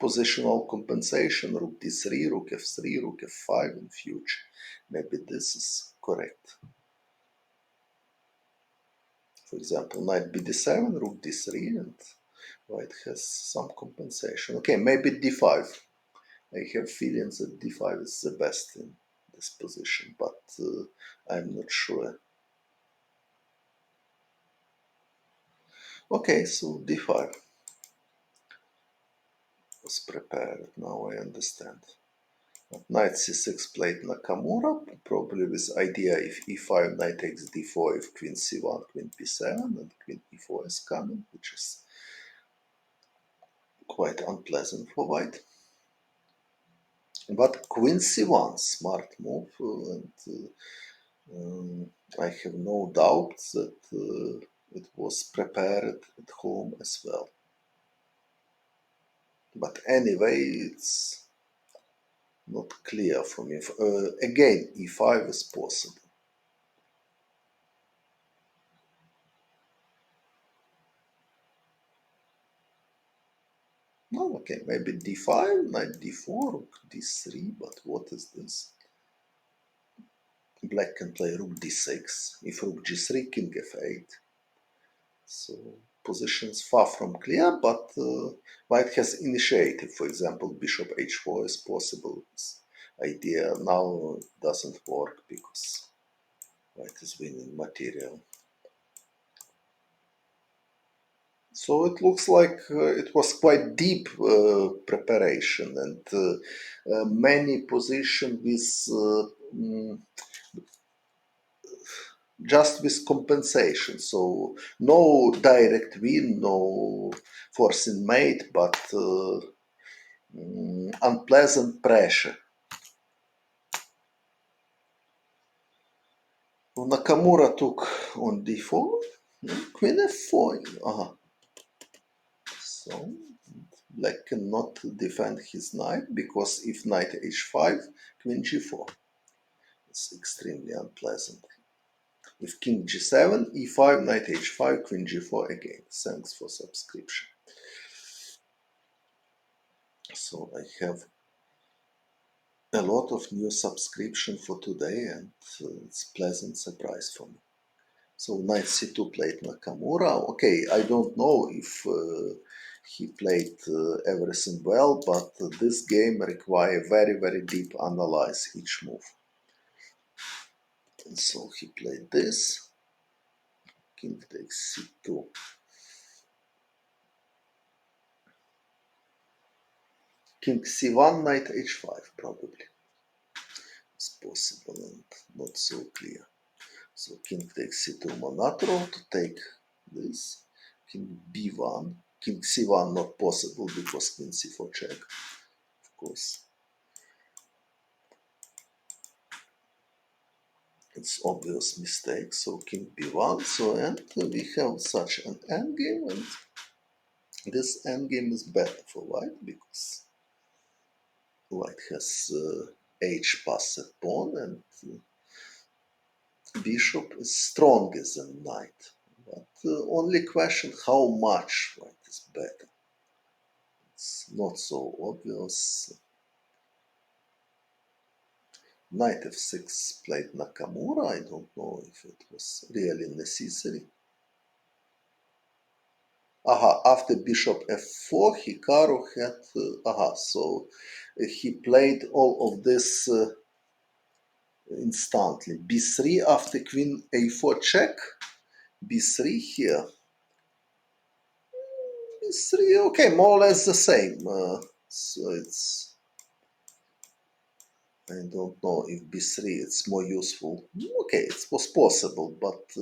A: positional compensation, rook d3, rook f3, rook f5 in future. Maybe this is correct. For example, knight bd7, rook d3, and white has some compensation. Okay, maybe d5. I have feelings that d5 is the best in this position, but I'm not sure. Okay, so d5 was prepared. Now I understand. Knight c6 played Nakamura, probably with idea if e5, knight takes d4, if queen c1, queen b7, and queen e4 is coming, which is quite unpleasant for white. But queen c1, smart move, and I have no doubt that it was prepared at home as well. But anyway, it's not clear for me. Again, e5 is possible. No, okay, maybe d5, knight d4, rook d3, but what is this? Black can play rook d6, if rook g3, king f8. So position is far from clear, but white has initiative. For example, bishop h4 is possible. This idea now doesn't work because white is winning material. So it looks like it was quite deep preparation and many position with just with compensation. So no direct win, no forcing mate, but unpleasant pressure. Nakamura took on d4, queen f4. So black cannot defend his knight because if knight h5, queen g4. It's extremely unpleasant. If king g7, e5, knight h5, queen g4 again. Thanks for subscription. So I have a lot of new subscription for today and it's a pleasant surprise for me. So knight c2 played Nakamura. Okay, I don't know if he played everything well, but this game requires very, very deep analyze each move. And so he played this. King takes c2. King c1, knight h5 probably. It's possible and not so clear. So king takes c2 Monatro to take this. King b1. King c1 not possible because queen c4 check, of course. It's obvious mistake. So king b1. So and we have such an endgame and This endgame is better for white because white has h passed pawn and bishop is stronger than knight. But only question how much white is better. It's not so obvious. Knight f6 played Nakamura. I don't know if it was really necessary. After bishop f4, Hikaru had, so he played all of this instantly. b3 after queen a4 check, b3 here. b3, okay, more or less the same. So it's, I don't know if b3 it's more useful. Okay, it was possible, but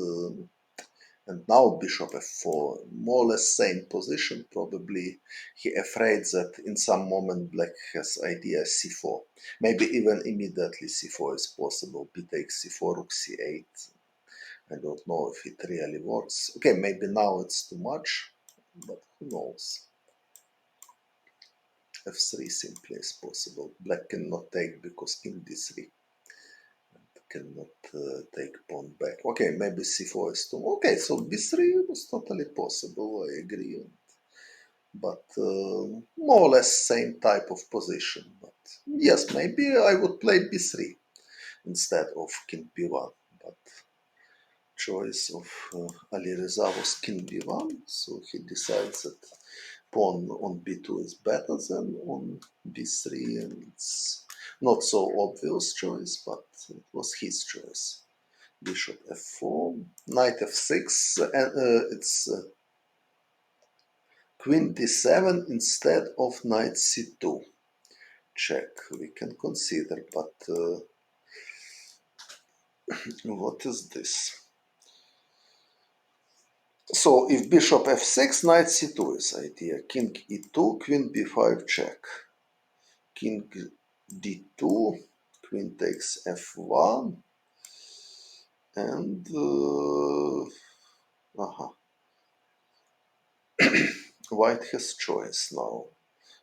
A: and now bishop f4, more or less same position. Probably he afraid that in some moment black has idea c4. Maybe even immediately c4 is possible. b takes c4, rook c8. I don't know if it really works. Okay, maybe now it's too much, but who knows. f3 simply is possible. Black cannot take because king d3. Cannot take pawn back. Okay, maybe c4 is too. Okay, so b3 was totally possible, I agree. But more or less same type of position. But yes, maybe I would play b3 instead of king b1. But choice of Alireza was king b1, so he decides that pawn on b2 is better than on b3, and it's not so obvious choice, but it was his choice. Bishop f4, knight f6, and it's queen d7 instead of knight c2. Check, we can consider, but what is this? So if bishop f6, knight c2 is idea. King e2, queen b5 check. King d2, queen takes f1, and white has choice now.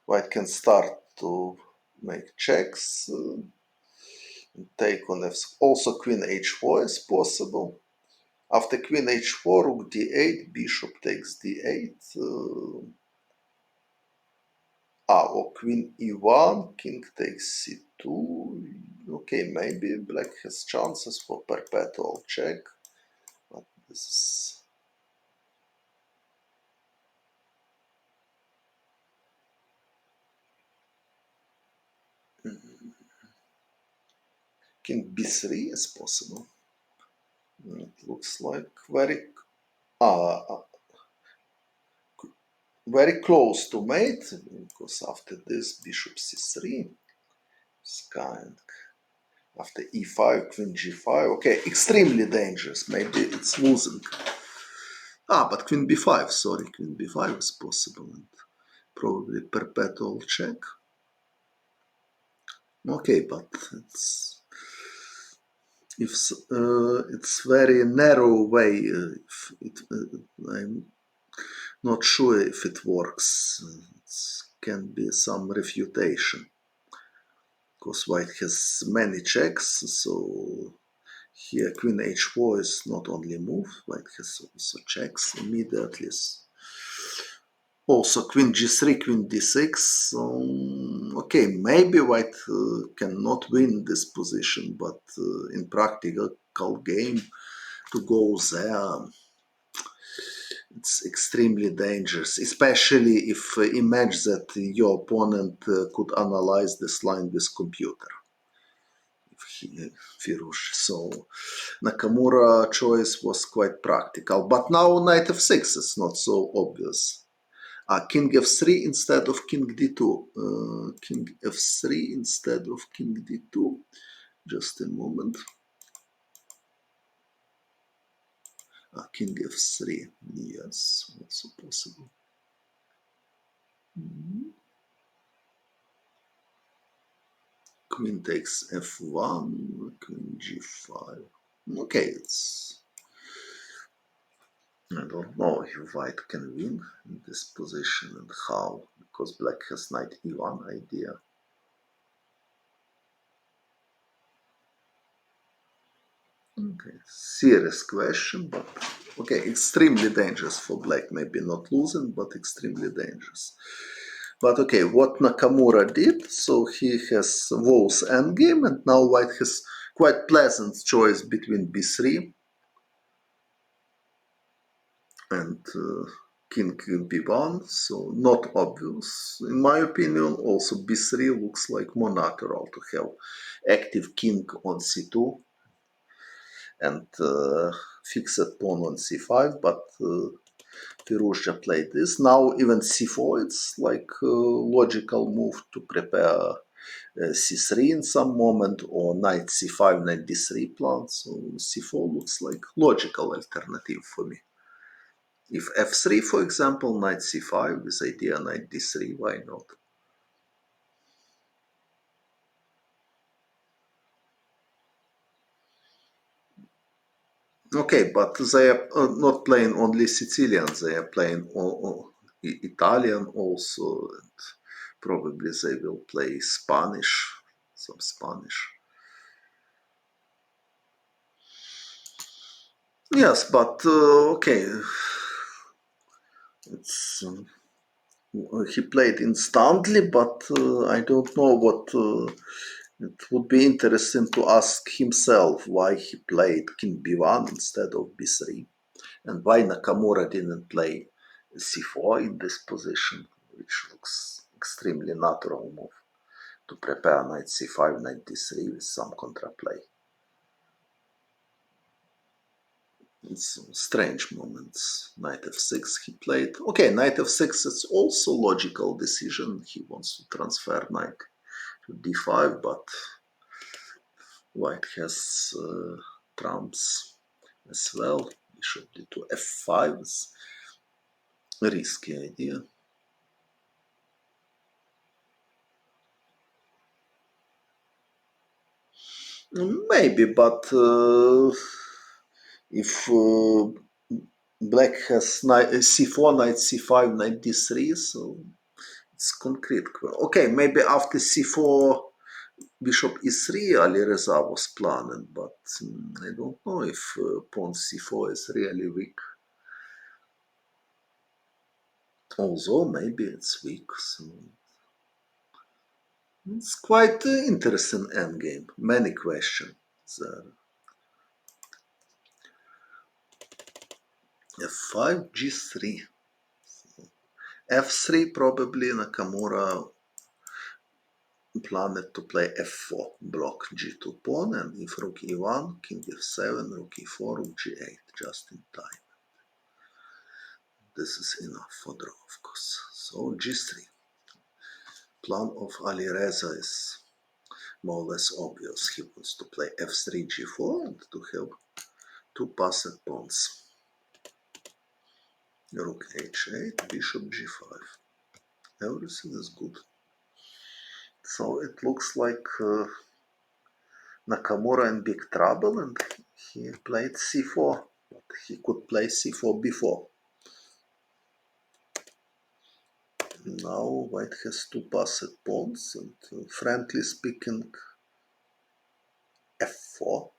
A: White can start to make checks, take on f. Also queen h4 is possible. After queen h4, rook d8, bishop takes d8. Or queen e1, king takes c2. Okay, maybe black has chances for perpetual check, but this is... King b3 is possible. It looks like very close to mate, because after this bishop c3 is kind. After e5, queen g5. Okay, extremely dangerous. Maybe it's losing. But queen b5, sorry, queen b5 is possible, and probably perpetual check. Okay, but it's very narrow way. I'm not sure if it works. It can be some refutation, because white has many checks. So here queen h4 is not only move, white has also checks immediately. Also queen g3, queen d6. Okay, maybe white cannot win this position, but in practical game to go there, it's extremely dangerous, especially if imagine that your opponent could analyze this line with computer. Firush. So Nakamura choice was quite practical, but now knight f6 is not so obvious. King f3 instead of king d2. King f3 instead of king d2. Just a moment. King f3. Yes, also possible. Queen takes f1. Queen g5. Okay, it's I don't know if white can win in this position and how, because black has knight e1 idea. Okay, serious question, but okay, extremely dangerous for black. Maybe not losing, but extremely dangerous. But okay, what Nakamura did, so he has Wolf's endgame, and now white has quite pleasant choice between b3 and king b1, so not obvious. In my opinion, also b3 looks like more natural to have active king on c2 and fixed pawn on c5, but Firouzja played this. Now even c4, it's like a logical move to prepare c3 in some moment, or knight c5, knight d3 plan. So c4 looks like logical alternative for me. If f3, for example, knight c5 with idea knight d3, why not? Okay, but they are not playing only Sicilian, they are playing Italian also, and probably they will play Spanish, some Spanish. Yes, but okay, it's he played instantly, but I don't know what. It would be interesting to ask himself why he played King b1 instead of b3, and why Nakamura didn't play c4 in this position, which looks extremely natural move to prepare knight c5, knight d3 with some contraplay. It's strange moments. Knight f6 he played. Okay, knight f6 is also logical decision. He wants to transfer knight to d5, but white has trumps as well. Bishop d2 f5 is a risky idea. Maybe, but if black has knight c4, knight c5, knight d3, so it's concrete. Okay, maybe after c4, bishop e3, Alireza was planning, but I don't know if pawn c4 is really weak. Although maybe it's weak, so it's quite interesting endgame. Many questions there. f5, g3. f3 probably Nakamura planned to play f4, block g2 pawn, and if rook e1, king f7, rook e4, rook g8, just in time. This is enough for draw, of course. So g3. Plan of Alireza is more or less obvious. He wants to play f3, g4, and to have two passed pawns. Rook h8, bishop g5. Everything is good. So it looks like Nakamura in big trouble, and he played c4, but he could play c4 before. Now white has two passed pawns, and frankly speaking, f4.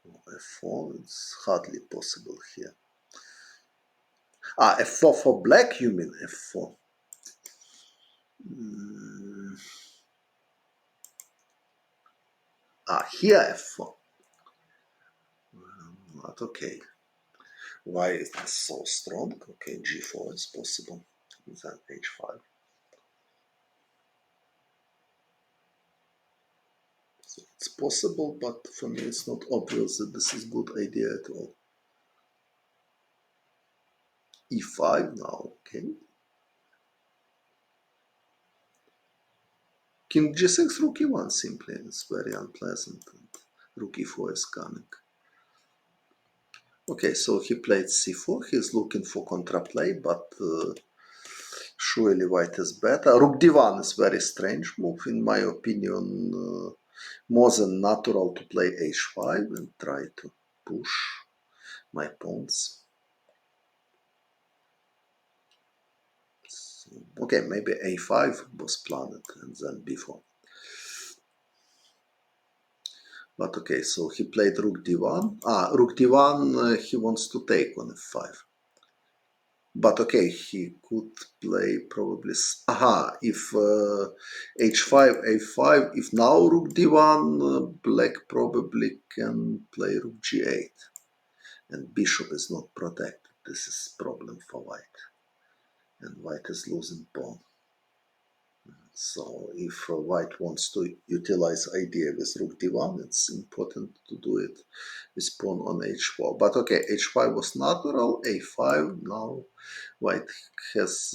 A: f4 is hardly possible here. f4 for black, you mean f4? Here f4. Not okay. Why is this so strong? Okay, g4 is possible. Then h5. So it's possible, but for me it's not obvious that this is a good idea at all. e5 now, okay. King g6, rook e1 simply is very unpleasant, and rook e4 is coming. Okay, so he played c4, he's looking for contraplay, but surely white is better. Rook d1 is very strange move, in my opinion. More than natural to play h5 and try to push my pawns. Okay, maybe a5 was planned and then b4. But okay, so he played rook d1. Rook d1, he wants to take on f5. But okay, he could play probably... if h5, a5, if now rook d1, black probably can play rook g8. And bishop is not protected. This is problem for white. And white is losing pawn. So if white wants to utilize idea with rook d1, it's important to do it with pawn on h4. But okay, h5 was natural, a5, now white has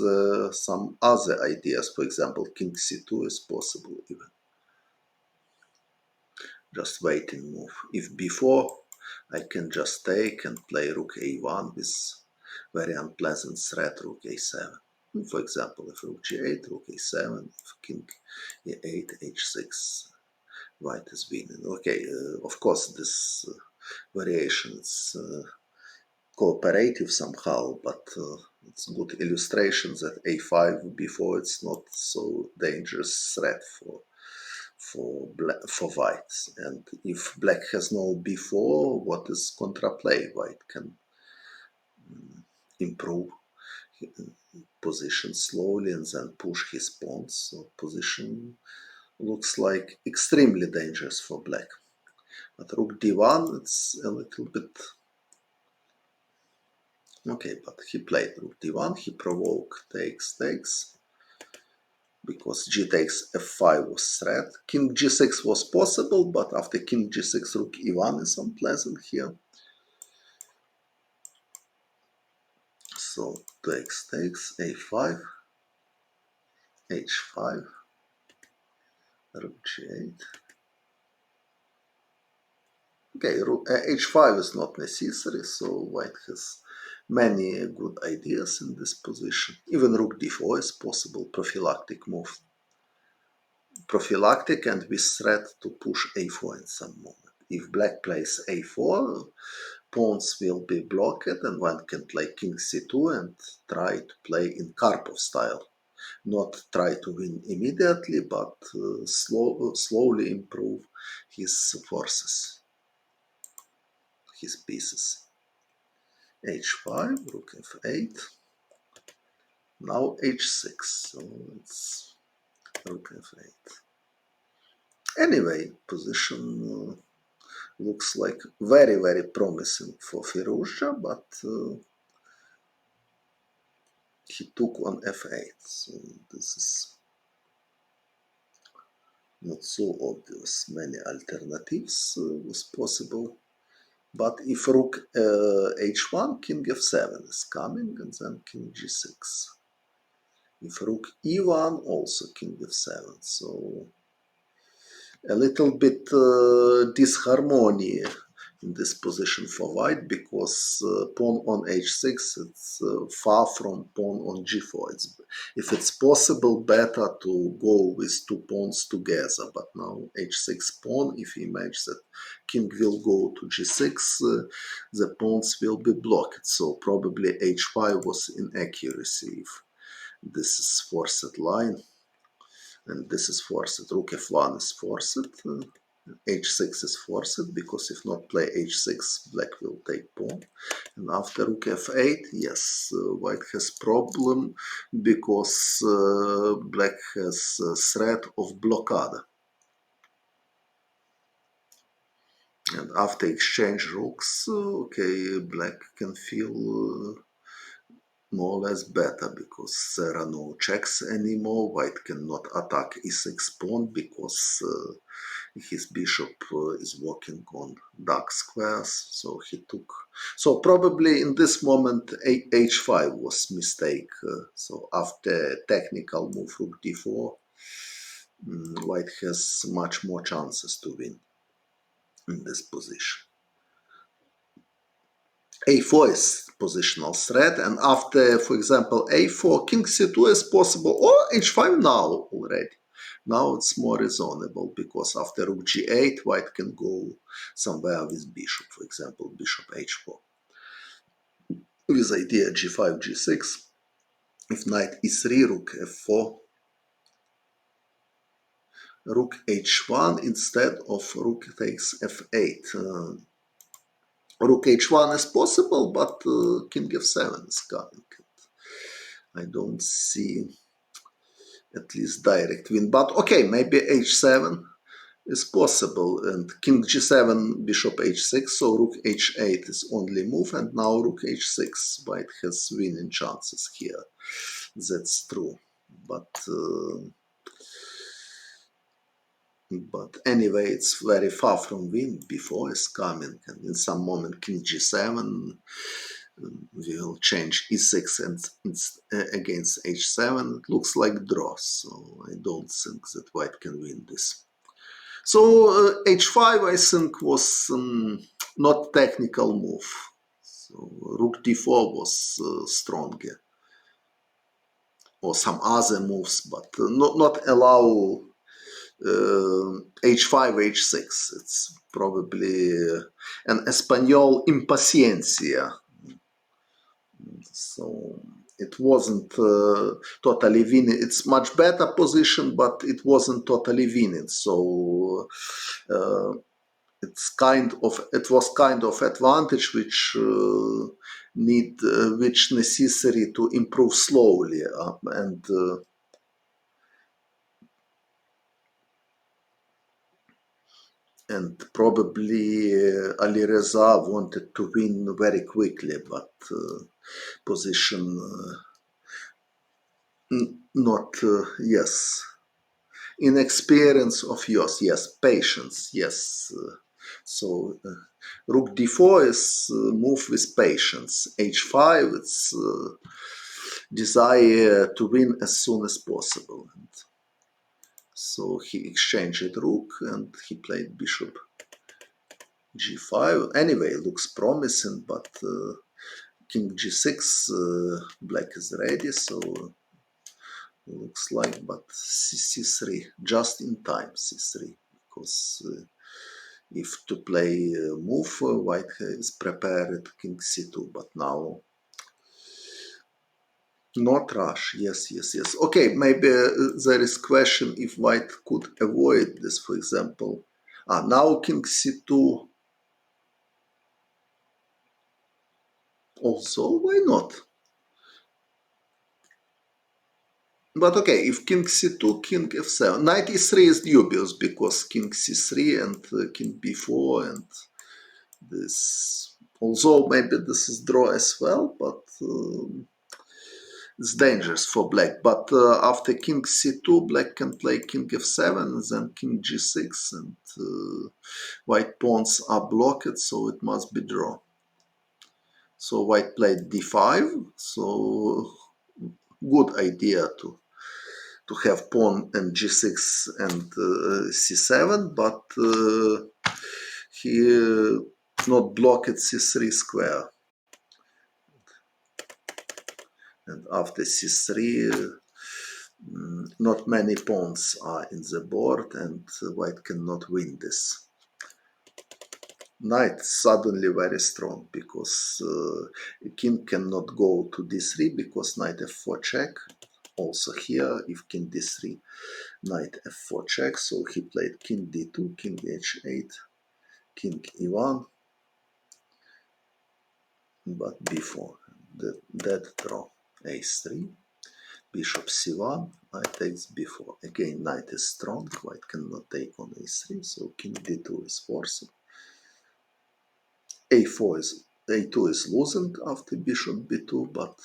A: some other ideas. For example, king c2 is possible even. Just waiting move. If b4, I can just take and play rook a1 with very unpleasant threat rook a7. For example, if rook g8, rook a7, if king e8, h6, white is winning. Okay, of course, this variation is cooperative somehow, but it's a good illustration that a5 before it's not so dangerous threat for white. And if black has no b4, what is contraplay? White can improve position slowly and then push his pawns. So position looks like extremely dangerous for black. But rook d1, it's a little bit... Okay, but he played rook d1, he provoked takes, because g takes f5 was threat. King g6 was possible, but after king g6, rook e1 is unpleasant here. So takes, a5, h5, rook g8. Okay, h5 is not necessary, so white has many good ideas in this position. Even rook d4 is possible, prophylactic move. Prophylactic and with threat to push a4 in some moment. If black plays a4, pawns will be blocked and one can play king c2 and try to play in Karpov style. Not try to win immediately, but slowly improve his forces, his pieces. h5, rook f8, now h6, so it's rook f8. Anyway, position looks like very, very promising for Firouzja, but he took on f8, so this is not so obvious. Many alternatives was possible. But if rook h1, king f7 is coming, and then king g6. If rook e1, also king f7. So a little bit disharmony in this position for white, because pawn on h6, it's far from pawn on g4. If it's possible, better to go with two pawns together, but now h6 pawn, if he imagines that king will go to g6, the pawns will be blocked, so probably h5 was inaccuracy if this is forced line. And this is forced. Rook f1 is forced. h6 is forced, because if not play h6, black will take pawn. And after rook f8, yes, white has problem, because black has threat of blockade. And after exchange rooks, okay, black can feel more or less better, because there are no checks anymore. White cannot attack e6 pawn, because his bishop is working on dark squares, so he took... So probably in this moment h5 was mistake. So after technical move rook d4, white has much more chances to win in this position. a4 is positional threat, and after, for example, a4, king c2 is possible, or h5 now already. Now it's more reasonable, because after rook g8, white can go somewhere with bishop, for example, bishop h4. With idea g5, g6, if knight e3, rook f4, rook h1 instead of rook takes f8. Rook h1 is possible, but king f7 is coming. I don't see at least direct win, but okay, maybe h7 is possible, and king g7, bishop h6, so rook h8 is only move, and now rook h6. White has winning chances here. That's true, but anyway, it's very far from win. Before is coming, and in some moment king g7 will change e6 and against h7. It looks like draw, so I don't think that white can win this. So h5, I think, was not technical move. So rook d4 was stronger, or some other moves, but not allow h5, h6. It's probably an Espanol impaciencia. So it wasn't totally winning. It's much better position, but it wasn't totally winning. So it was kind of advantage which which necessary to improve slowly, and probably Alireza wanted to win very quickly, but position not yes. Inexperience of yours, yes. Patience, yes. So rook d4 is move with patience. h5, it's desire to win as soon as possible. And so he exchanged rook and he played bishop g5. Anyway, looks promising, but king g6, black is ready, so looks like, but c3, just in time c3, because if to play move, white is prepared king c2, but now not rush. Yes. Okay, maybe there is question if white could avoid this, for example. Now king c2. Also, why not? But okay, if king c2, king f7, knight e3 is dubious because king c3 and king b4 and this. Although maybe this is draw as well, but it's dangerous for black. But after king c2, black can play king f7, then king g6, and white pawns are blocked, so it must be draw. So white played d5, so good idea to have pawn and g6 and c7, but he not blocked c3 square. And after c3, not many pawns are in the board, and white cannot win this. Knight suddenly very strong, because king cannot go to d3 because knight f4 check. Also here, if king d3, knight f4 check, so he played king d2, king h8, king e1, but b4, that draw, a3, bishop c1, knight takes b4. Again, knight is strong, white cannot take on a3, so king d2 is forced. a2 is losing after bishop b2, but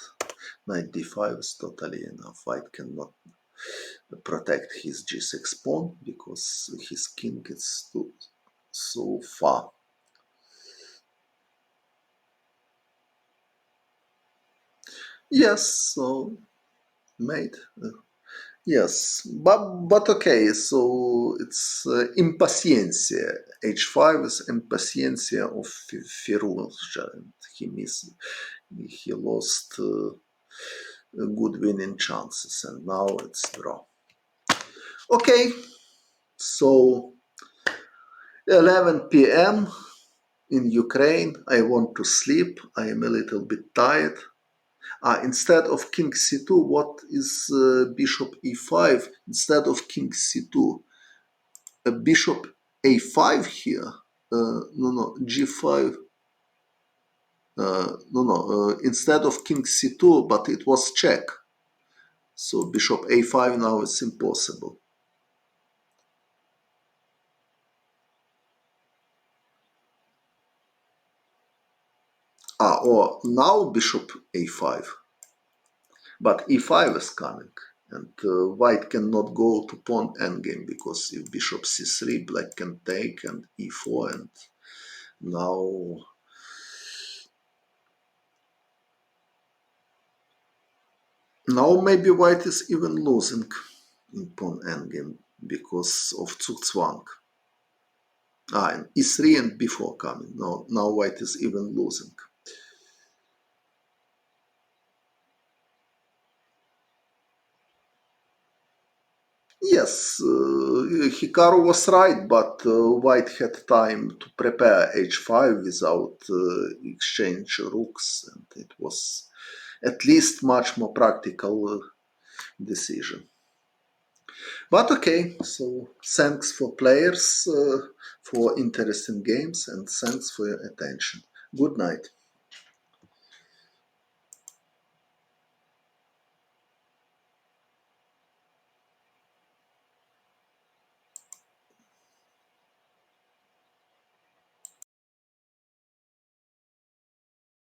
A: knight d5 is totally enough. White cannot protect his g6 pawn because his king is so far. Yes, so mate. Yes, but okay, so it's impaciencia. h5 is impaciencia of Firouzja, and he lost good winning chances, and now it's draw. Okay, so 11 p.m. in Ukraine. I want to sleep. I am a little bit tired. Instead of king c2, what is bishop e5? Instead of king c2, bishop a5 here. No, g5. Instead of king c2, but it was check. So bishop a5 now is impossible. Or now bishop a5. But e5 is coming. And white cannot go to pawn endgame, because if bishop c3, black can take, and e4, and now maybe white is even losing in pawn endgame because of Zugzwang. And e3 and b4 coming. Now white is even losing. Yes, Hikaru was right, but white had time to prepare h5 without exchange rooks, and it was at least much more practical decision. But okay, so thanks for players for interesting games, and thanks for your attention. Good night.